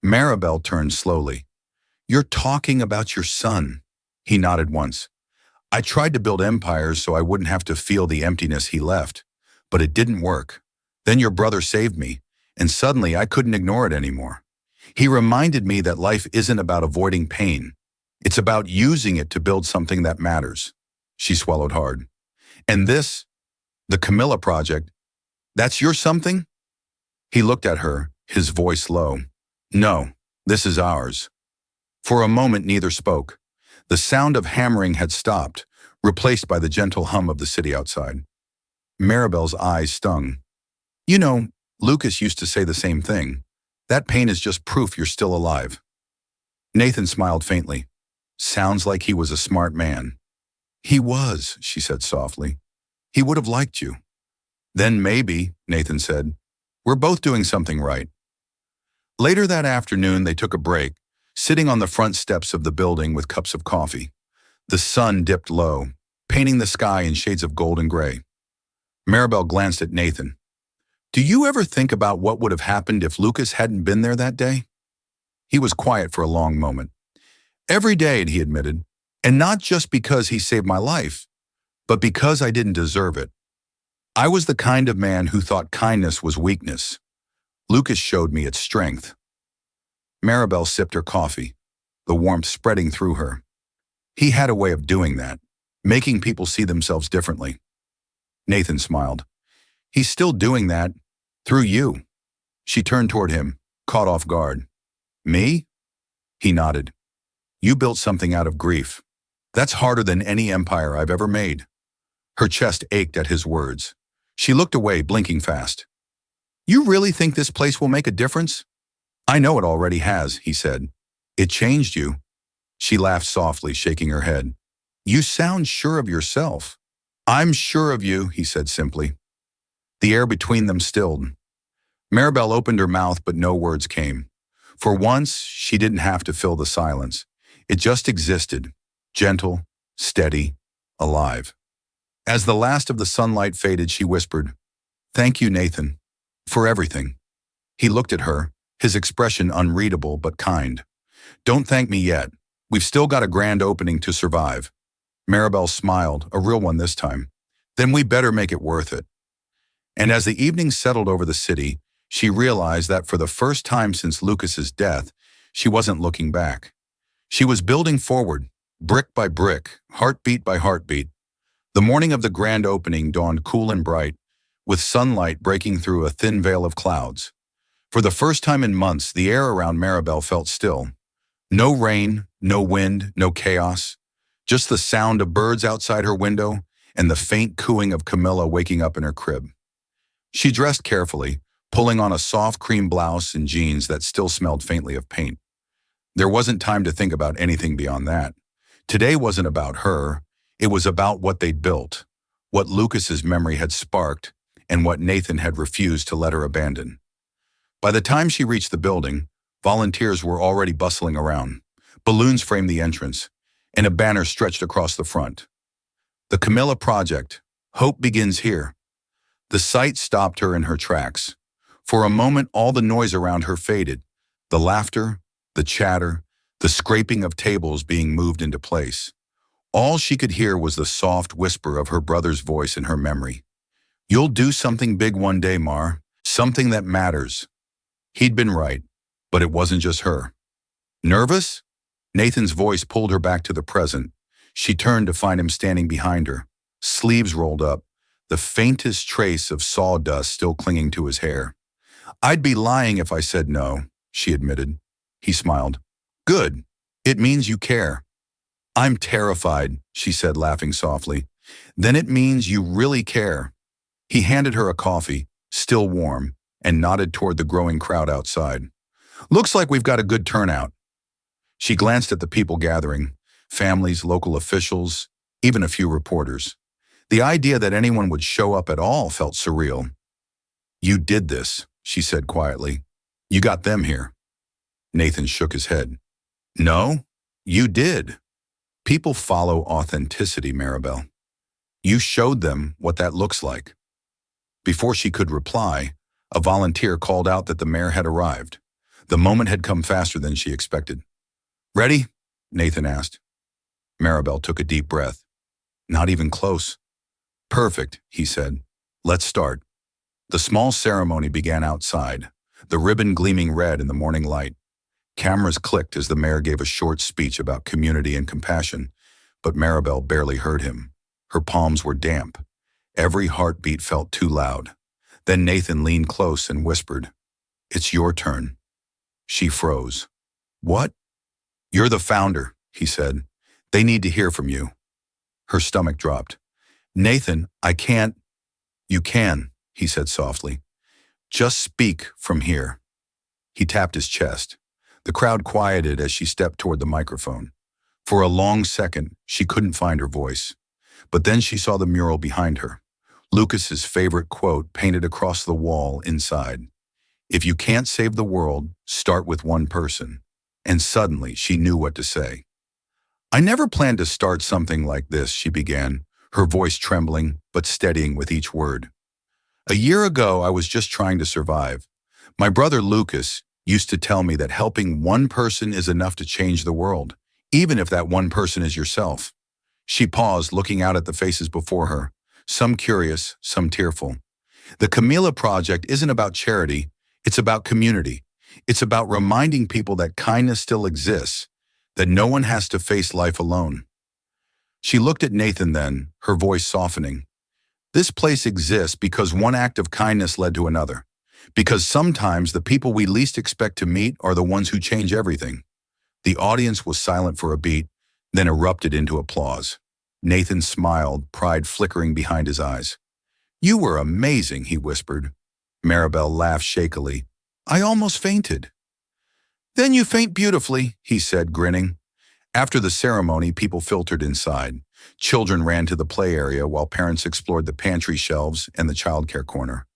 Maribel turned slowly. "You're talking about your son." He nodded once. "I tried to build empires so I wouldn't have to feel the emptiness he left, but it didn't work. Then your brother saved me, and suddenly I couldn't ignore it anymore. He reminded me that life isn't about avoiding pain. It's about using it to build something that matters." She swallowed hard. "And this, the Camilla project, that's your something?" He looked at her, his voice low. "No, this is ours." For a moment, neither spoke. The sound of hammering had stopped, replaced by the gentle hum of the city outside. Maribel's eyes stung. "You know, Lucas used to say the same thing. That pain is just proof you're still alive." Nathan smiled faintly. "Sounds like he was a smart man." "He was," she said softly. "He would have liked you." "Then maybe," Nathan said, "we're both doing something right." Later that afternoon, they took a break, sitting on the front steps of the building with cups of coffee. The sun dipped low, painting the sky in shades of gold and gray. Maribel glanced at Nathan. "Do you ever think about what would have happened if Lucas hadn't been there that day?" He was quiet for a long moment. Every day, he admitted. And not just because he saved my life, but because I didn't deserve it. I was the kind of man who thought kindness was weakness. Lucas showed me its strength. Maribel sipped her coffee, the warmth spreading through her. He had a way of doing that, making people see themselves differently. Nathan smiled. He's still doing that, through you. She turned toward him, caught off guard. Me? He nodded. You built something out of grief. That's harder than any empire I've ever made. Her chest ached at his words. She looked away, blinking fast. You really think this place will make a difference? I know it already has, he said. It changed you. She laughed softly, shaking her head. You sound sure of yourself. I'm sure of you, he said simply. The air between them stilled. Maribel opened her mouth, but no words came. For once, she didn't have to fill the silence. It just existed, gentle, steady, alive. As the last of the sunlight faded, she whispered, Thank you, Nathan, for everything. He looked at her, his expression unreadable but kind. Don't thank me yet. We've still got a grand opening to survive. Maribel smiled, a real one this time. Then we better make it worth it. And as the evening settled over the city, she realized that for the first time since Lucas's death, she wasn't looking back. She was building forward, brick by brick, heartbeat by heartbeat. The morning of the grand opening dawned cool and bright, with sunlight breaking through a thin veil of clouds. For the first time in months, the air around Maribel felt still. No rain, no wind, no chaos. Just the sound of birds outside her window and the faint cooing of Camilla waking up in her crib. She dressed carefully, pulling on a soft cream blouse and jeans that still smelled faintly of paint. There wasn't time to think about anything beyond that. Today wasn't about her. It was about what they'd built, what Lucas's memory had sparked, and what Nathan had refused to let her abandon. By the time she reached the building, volunteers were already bustling around. Balloons framed the entrance, and a banner stretched across the front. The Camilla Project, Hope Begins Here. The sight stopped her in her tracks. For a moment, all the noise around her faded. The laughter, the chatter, the scraping of tables being moved into place. All she could hear was the soft whisper of her brother's voice in her memory. You'll do something big one day, Mar. Something that matters. He'd been right, but it wasn't just her. Nervous? Nathan's voice pulled her back to the present. She turned to find him standing behind her, sleeves rolled up, the faintest trace of sawdust still clinging to his hair. I'd be lying if I said no, she admitted. He smiled. Good. It means you care. I'm terrified, she said, laughing softly. Then it means you really care. He handed her a coffee, still warm, and nodded toward the growing crowd outside. Looks like we've got a good turnout. She glanced at the people gathering, families, local officials, even a few reporters. The idea that anyone would show up at all felt surreal. You did this, she said quietly. You got them here. Nathan shook his head. No, you did. People follow authenticity, Maribel. You showed them what that looks like. Before she could reply, a volunteer called out that the mayor had arrived. The moment had come faster than she expected. Ready? Nathan asked. Maribel took a deep breath. Not even close. Perfect, he said. Let's start. The small ceremony began outside, the ribbon gleaming red in the morning light. Cameras clicked as the mayor gave a short speech about community and compassion, but Maribel barely heard him. Her palms were damp. Every heartbeat felt too loud. Then Nathan leaned close and whispered, It's your turn. She froze. What? You're the founder, he said. They need to hear from you. Her stomach dropped. Nathan, I can't. You can, he said softly. Just speak from here. He tapped his chest. The crowd quieted as she stepped toward the microphone. For a long second, she couldn't find her voice. But then she saw the mural behind her. Lucas's favorite quote painted across the wall inside. If you can't save the world, start with one person. And suddenly, she knew what to say. I never planned to start something like this, she began, her voice trembling but steadying with each word. A year ago, I was just trying to survive. My brother Lucas used to tell me that helping one person is enough to change the world, even if that one person is yourself. She paused, looking out at the faces before her, some curious, some tearful. The Camila Project isn't about charity, it's about community. It's about reminding people that kindness still exists, that no one has to face life alone. She looked at Nathan then, her voice softening. This place exists because one act of kindness led to another. Because sometimes the people we least expect to meet are the ones who change everything. The audience was silent for a beat, then erupted into applause. Nathan smiled, pride flickering behind his eyes. "You were amazing," he whispered. Maribel laughed shakily. "I almost fainted." "Then you faint beautifully," he said, grinning. After the ceremony, people filtered inside. Children ran to the play area while parents explored the pantry shelves and the childcare corner.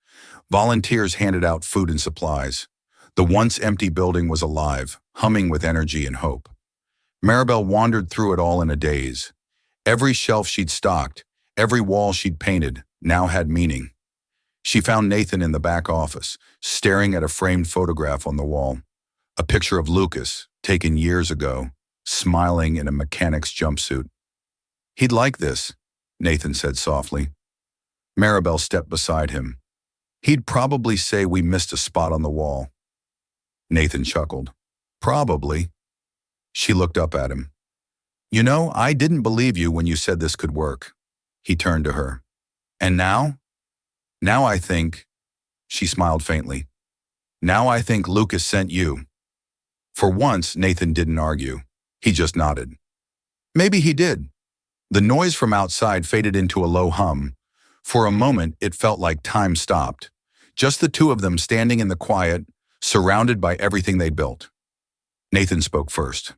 Volunteers handed out food and supplies. The once empty building was alive, humming with energy and hope. Maribel wandered through it all in a daze. Every shelf she'd stocked, every wall she'd painted, now had meaning. She found Nathan in the back office, staring at a framed photograph on the wall. A picture of Lucas, taken years ago, smiling in a mechanic's jumpsuit. "He'd like this," Nathan said softly. Maribel stepped beside him. "He'd probably say we missed a spot on the wall." Nathan chuckled. "Probably." She looked up at him. "You know, I didn't believe you when you said this could work." He turned to her. "And now? Now I think," she smiled faintly, "now I think Lucas sent you." For once, Nathan didn't argue. He just nodded. "Maybe he did." The noise from outside faded into a low hum. For a moment, it felt like time stopped. Just the two of them standing in the quiet, surrounded by everything they'd built. Nathan spoke first.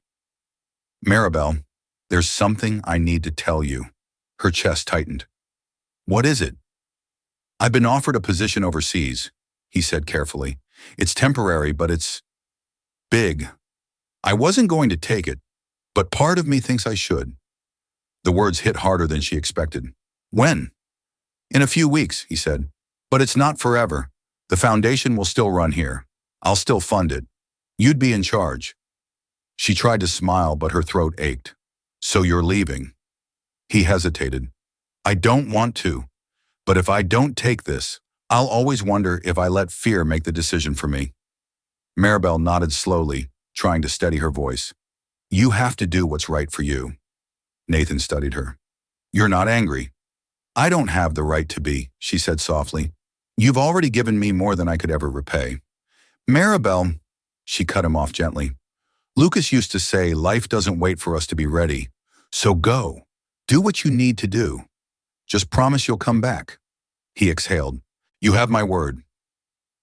"Maribel, there's something I need to tell you." Her chest tightened. "What is it?" "I've been offered a position overseas," he said carefully. "It's temporary, but it's big. I wasn't going to take it, but part of me thinks I should." The words hit harder than she expected. "When?" "In a few weeks," he said. "But it's not forever. The foundation will still run here. I'll still fund it. You'd be in charge." She tried to smile, but her throat ached. "So you're leaving?" He hesitated. "I don't want to, but if I don't take this, I'll always wonder if I let fear make the decision for me." Maribel nodded slowly, trying to steady her voice. "You have to do what's right for you." Nathan studied her. "You're not angry?" "I don't have the right to be," she said softly. "You've already given me more than I could ever repay." "Maribel," she cut him off gently. "Lucas used to say life doesn't wait for us to be ready. So go. Do what you need to do. Just promise you'll come back." He exhaled. "You have my word."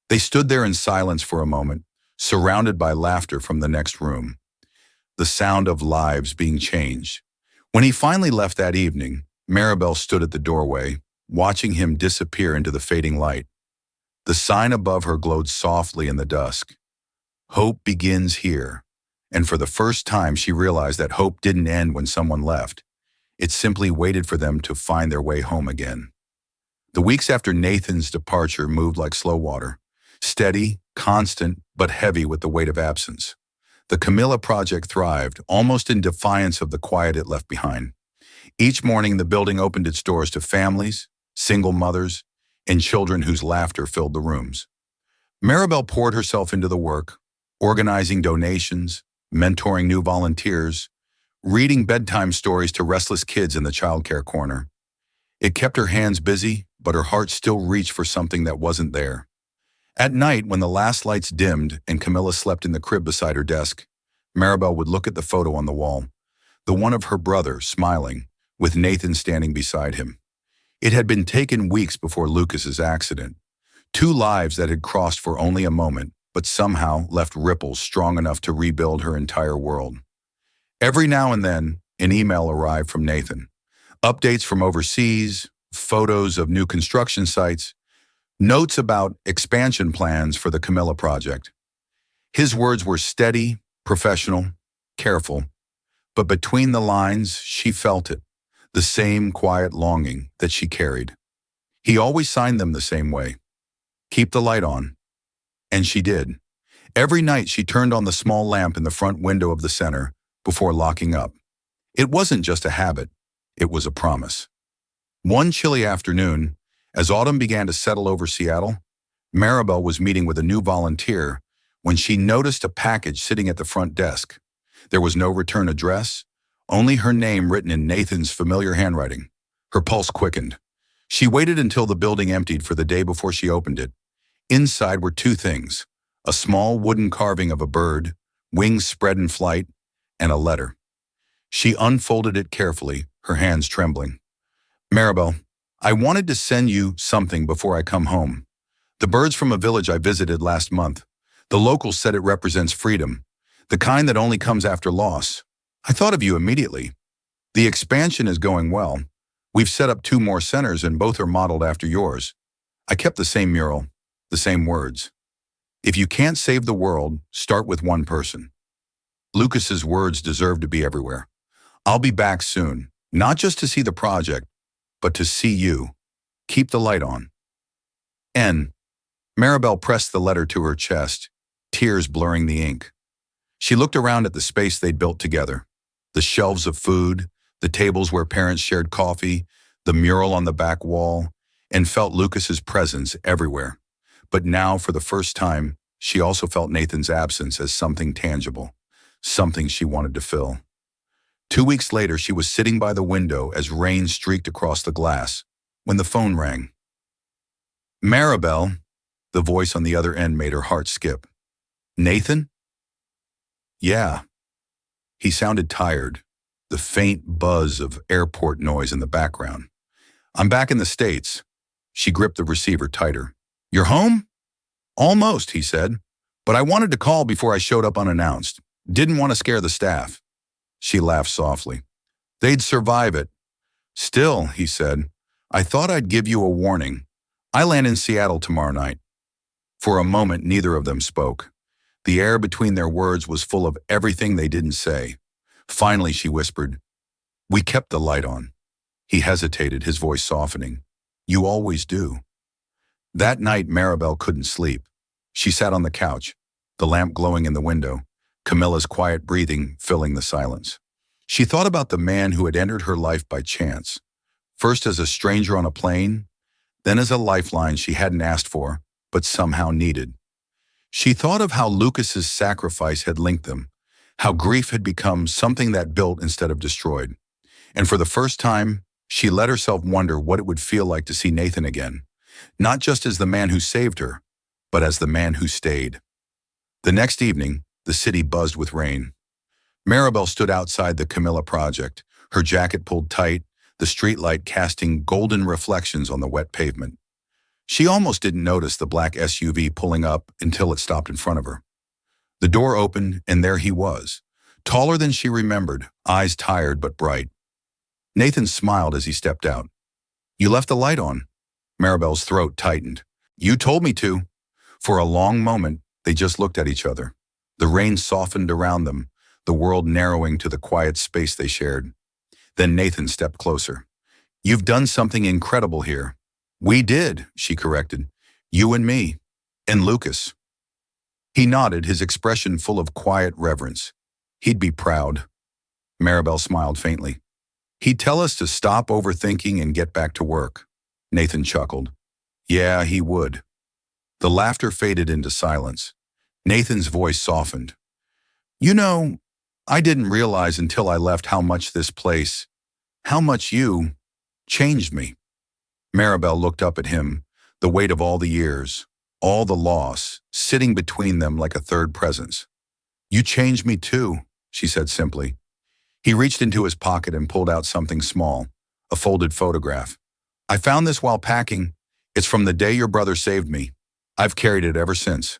They stood there in silence for a moment, surrounded by laughter from the next room. The sound of lives being changed. When he finally left that evening, Maribel stood at the doorway, watching him disappear into the fading light. The sign above her glowed softly in the dusk. "Hope begins here." And for the first time, she realized that hope didn't end when someone left. It simply waited for them to find their way home again. The weeks after Nathan's departure moved like slow water, steady, constant, but heavy with the weight of absence. The Camila Project thrived, almost in defiance of the quiet it left behind. Each morning, the building opened its doors to families, single mothers, and children whose laughter filled the rooms. Maribel poured herself into the work, organizing donations, mentoring new volunteers, reading bedtime stories to restless kids in the childcare corner. It kept her hands busy, but her heart still reached for something that wasn't there. At night, when the last lights dimmed and Camilla slept in the crib beside her desk, Maribel would look at the photo on the wall, the one of her brother smiling, with Nathan standing beside him. It had been taken weeks before Lucas's accident. Two lives that had crossed for only a moment, but somehow left ripples strong enough to rebuild her entire world. Every now and then, an email arrived from Nathan. Updates from overseas, photos of new construction sites, notes about expansion plans for the Camilla Project. His words were steady, professional, careful, but between the lines, she felt it, the same quiet longing that she carried. He always signed them the same way. "Keep the light on." And she did. Every night she turned on the small lamp in the front window of the center, before locking up. It wasn't just a habit, it was a promise. One chilly afternoon, as autumn began to settle over Seattle, Maribel was meeting with a new volunteer when she noticed a package sitting at the front desk. There was no return address, only her name written in Nathan's familiar handwriting. Her pulse quickened. She waited until the building emptied for the day before she opened it. Inside were two things: a small wooden carving of a bird, wings spread in flight, and a letter. She unfolded it carefully, her hands trembling. Maribel, I wanted to send you something before I come home. The bird's from a village I visited last month. The locals said it represents freedom, the kind that only comes after loss. I thought of you immediately. The expansion is going well. We've set up 2 more centers and both are modeled after yours. I kept the same mural, the same words. If you can't save the world, start with one person. Lucas's words deserve to be everywhere. I'll be back soon, not just to see the project, but to see you. Keep the light on. N. Maribel pressed the letter to her chest, tears blurring the ink. She looked around at the space they'd built together. The shelves of food, the tables where parents shared coffee, the mural on the back wall, and felt Lucas's presence everywhere. But now, for the first time, she also felt Nathan's absence as something tangible, something she wanted to fill. 2 weeks later, she was sitting by the window as rain streaked across the glass, when the phone rang. Maribel, the voice on the other end made her heart skip. Nathan? Yeah. He sounded tired, the faint buzz of airport noise in the background. I'm back in the States. She gripped the receiver tighter. You're home? Almost, he said. But I wanted to call before I showed up unannounced. Didn't want to scare the staff. She laughed softly. They'd survive it. Still, he said, I thought I'd give you a warning. I land in Seattle tomorrow night. For a moment, neither of them spoke. The air between their words was full of everything they didn't say. Finally, she whispered, We kept the light on. He hesitated, his voice softening. You always do. That night, Maribel couldn't sleep. She sat on the couch, the lamp glowing in the window, Camilla's quiet breathing filling the silence. She thought about the man who had entered her life by chance, first as a stranger on a plane, then as a lifeline she hadn't asked for, but somehow needed. She thought of how Lucas's sacrifice had linked them, how grief had become something that built instead of destroyed. And for the first time, she let herself wonder what it would feel like to see Nathan again, not just as the man who saved her, but as the man who stayed. The next evening, the city buzzed with rain. Maribel stood outside the Camilla project, her jacket pulled tight, the streetlight casting golden reflections on the wet pavement. She almost didn't notice the black SUV pulling up until it stopped in front of her. The door opened, and there he was, taller than she remembered, eyes tired but bright. Nathan smiled as he stepped out. You left the light on. Maribel's throat tightened. You told me to. For a long moment, they just looked at each other. The rain softened around them, the world narrowing to the quiet space they shared. Then Nathan stepped closer. You've done something incredible here. We did, she corrected. You and me. And Lucas. He nodded, his expression full of quiet reverence. He'd be proud. Maribel smiled faintly. He'd tell us to stop overthinking and get back to work. Nathan chuckled. Yeah, he would. The laughter faded into silence. Nathan's voice softened. You know, I didn't realize until I left how much this place, how much you, changed me. Maribel looked up at him, the weight of all the years, all the loss, sitting between them like a third presence. You changed me too, she said simply. He reached into his pocket and pulled out something small, a folded photograph. I found this while packing. It's from the day your brother saved me. I've carried it ever since.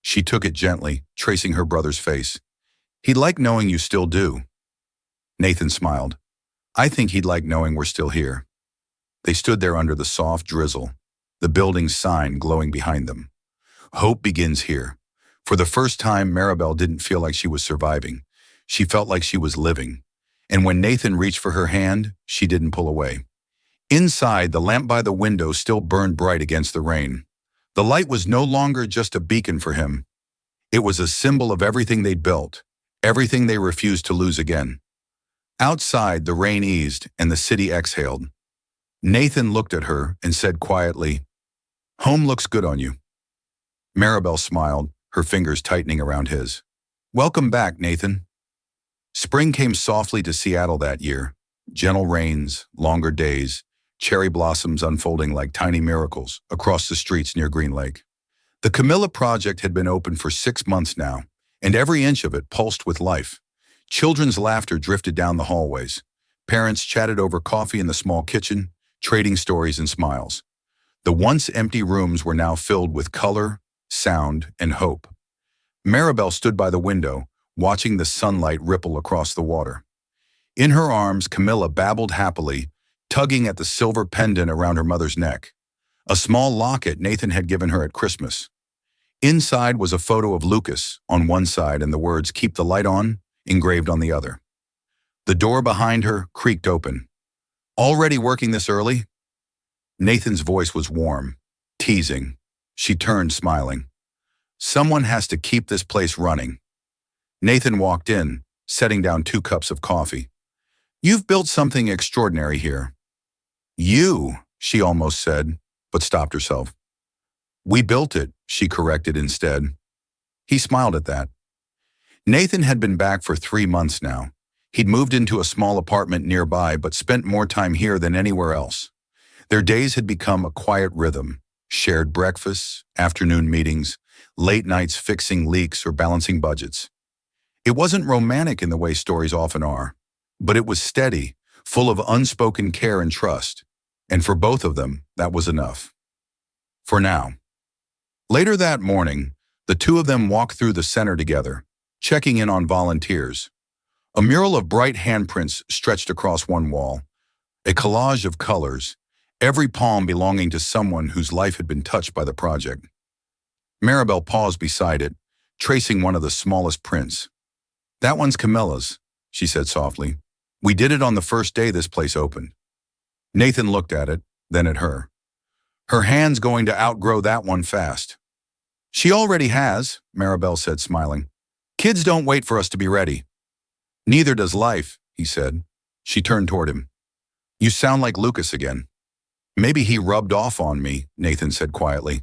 She took it gently, tracing her brother's face. He'd like knowing you still do. Nathan smiled. I think he'd like knowing we're still here. They stood there under the soft drizzle, the building's sign glowing behind them. Hope begins here. For the first time, Maribel didn't feel like she was surviving. She felt like she was living. And when Nathan reached for her hand, she didn't pull away. Inside, the lamp by the window still burned bright against the rain. The light was no longer just a beacon for him. It was a symbol of everything they'd built, everything they refused to lose again. Outside, the rain eased and the city exhaled. Nathan looked at her and said quietly, "Home looks good on you." Maribel smiled, her fingers tightening around his. "Welcome back, Nathan." Spring came softly to Seattle that year. Gentle rains, longer days, cherry blossoms unfolding like tiny miracles across the streets near Green Lake. The Camilla Project had been open for 6 months now, and every inch of it pulsed with life. Children's laughter drifted down the hallways. Parents chatted over coffee in the small kitchen, trading stories and smiles. The once empty rooms were now filled with color, sound, and hope. Maribel stood by the window, watching the sunlight ripple across the water. In her arms, Camilla babbled happily, tugging at the silver pendant around her mother's neck, a small locket Nathan had given her at Christmas. Inside was a photo of Lucas on one side and the words "Keep the light on" engraved on the other. The door behind her creaked open. "Already working this early?" Nathan's voice was warm, teasing. She turned, smiling. "Someone has to keep this place running." Nathan walked in, setting down 2 cups of coffee. "You've built something extraordinary here." "You," she almost said, but stopped herself. "We built it," she corrected instead. He smiled at that. Nathan had been back for 3 months now. He'd moved into a small apartment nearby but spent more time here than anywhere else. Their days had become a quiet rhythm, shared breakfasts, afternoon meetings, late nights fixing leaks or balancing budgets. It wasn't romantic in the way stories often are, but it was steady, full of unspoken care and trust. And for both of them, that was enough. For now. Later that morning, the two of them walked through the center together, checking in on volunteers. A mural of bright handprints stretched across one wall, a collage of colors, every palm belonging to someone whose life had been touched by the project. Maribel paused beside it, tracing one of the smallest prints. "That one's Camilla's," she said softly. "We did it on the first day this place opened." Nathan looked at it, then at her. "Her hand's going to outgrow that one fast." "She already has," Maribel said, smiling. "Kids don't wait for us to be ready." "Neither does life," he said. She turned toward him. "You sound like Lucas again." "Maybe he rubbed off on me," Nathan said quietly.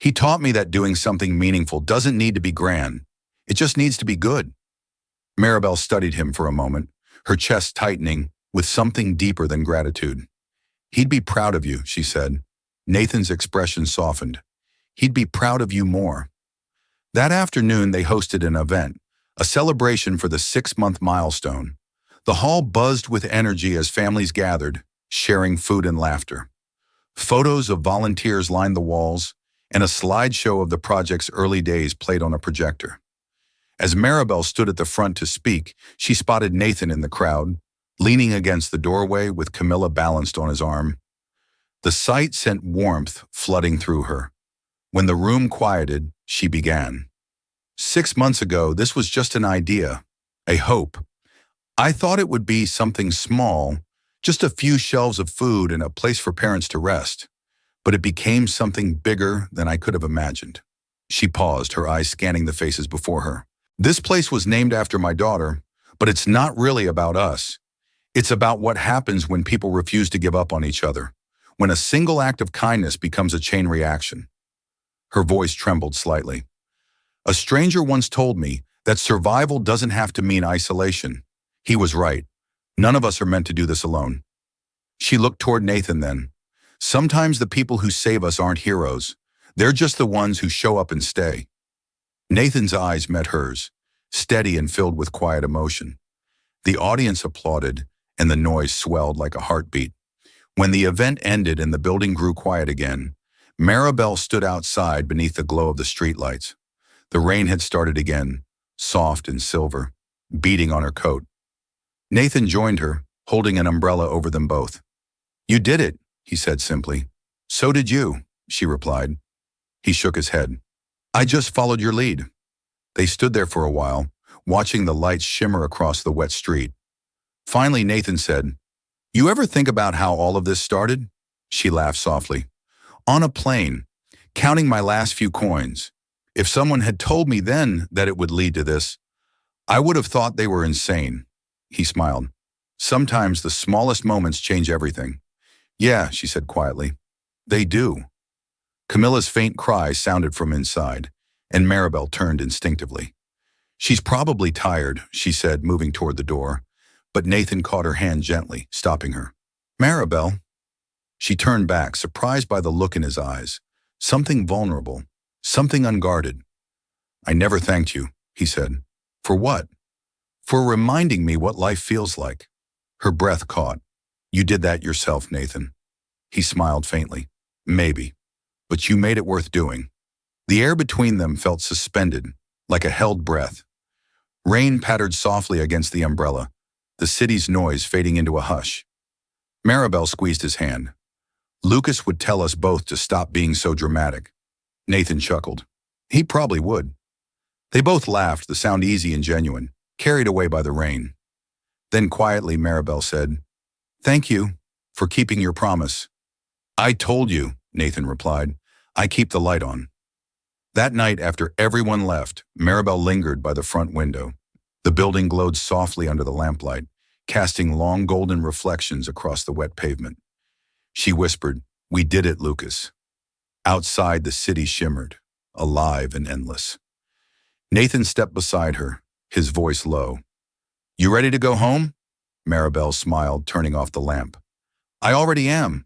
"He taught me that doing something meaningful doesn't need to be grand. It just needs to be good." Maribel studied him for a moment, her chest tightening with something deeper than gratitude. "He'd be proud of you," she said. Nathan's expression softened. "He'd be proud of you more." That afternoon, they hosted an event, a celebration for the 6-month milestone. The hall buzzed with energy as families gathered, sharing food and laughter. Photos of volunteers lined the walls, and a slideshow of the project's early days played on a projector. As Maribel stood at the front to speak, she spotted Nathan in the crowd, leaning against the doorway with Camilla balanced on his arm. The sight sent warmth flooding through her. When the room quieted, she began. 6 months ago, this was just an idea, a hope. I thought it would be something small, just a few shelves of food and a place for parents to rest. But it became something bigger than I could have imagined. She paused, her eyes scanning the faces before her. "This place was named after my daughter, but it's not really about us. It's about what happens when people refuse to give up on each other, when a single act of kindness becomes a chain reaction." Her voice trembled slightly. "A stranger once told me that survival doesn't have to mean isolation. He was right. None of us are meant to do this alone." She looked toward Nathan then. "Sometimes the people who save us aren't heroes. They're just the ones who show up and stay." Nathan's eyes met hers, steady and filled with quiet emotion. The audience applauded, and the noise swelled like a heartbeat. When the event ended and the building grew quiet again, Maribel stood outside beneath the glow of the streetlights. The rain had started again, soft and silver, beating on her coat. Nathan joined her, holding an umbrella over them both. "You did it," he said simply. "So did you," she replied. He shook his head. "I just followed your lead." They stood there for a while, watching the lights shimmer across the wet street. Finally, Nathan said, "You ever think about how all of this started?" She laughed softly. "On a plane, counting my last few coins. If someone had told me then that it would lead to this, I would have thought they were insane. He smiled. Sometimes the smallest moments change everything. Yeah, she said quietly. They do. Camilla's faint cry sounded from inside, and Maribel turned instinctively. She's probably tired, she said, moving toward the door, but Nathan caught her hand gently, stopping her. Maribel. She turned back, surprised by the look in his eyes. Something vulnerable, something unguarded. I never thanked you, he said. For what? For reminding me what life feels like. Her breath caught. You did that yourself, Nathan. He smiled faintly. Maybe. But you made it worth doing. The air between them felt suspended, like a held breath. Rain pattered softly against the umbrella, the city's noise fading into a hush. Maribel squeezed his hand. Lucas would tell us both to stop being so dramatic. Nathan chuckled. He probably would. They both laughed, the sound easy and genuine, carried away by the rain. Then quietly, Maribel said, Thank you for keeping your promise. I told you, Nathan replied. I keep the light on. That night, after everyone left, Maribel lingered by the front window. The building glowed softly under the lamplight, casting long golden reflections across the wet pavement. She whispered, We did it, Lucas. Outside, the city shimmered, alive and endless. Nathan stepped beside her, his voice low. You ready to go home? Maribel smiled, turning off the lamp. I already am.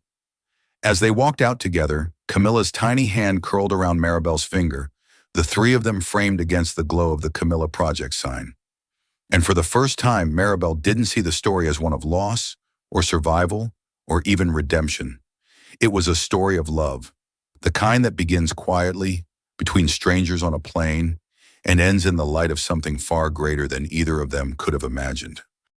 As they walked out together, Camilla's tiny hand curled around Maribel's finger, the three of them framed against the glow of the Camilla Project sign. And for the first time, Maribel didn't see the story as one of loss, or survival, or even redemption. It was a story of love, the kind that begins quietly, between strangers on a plane, and ends in the light of something far greater than either of them could have imagined.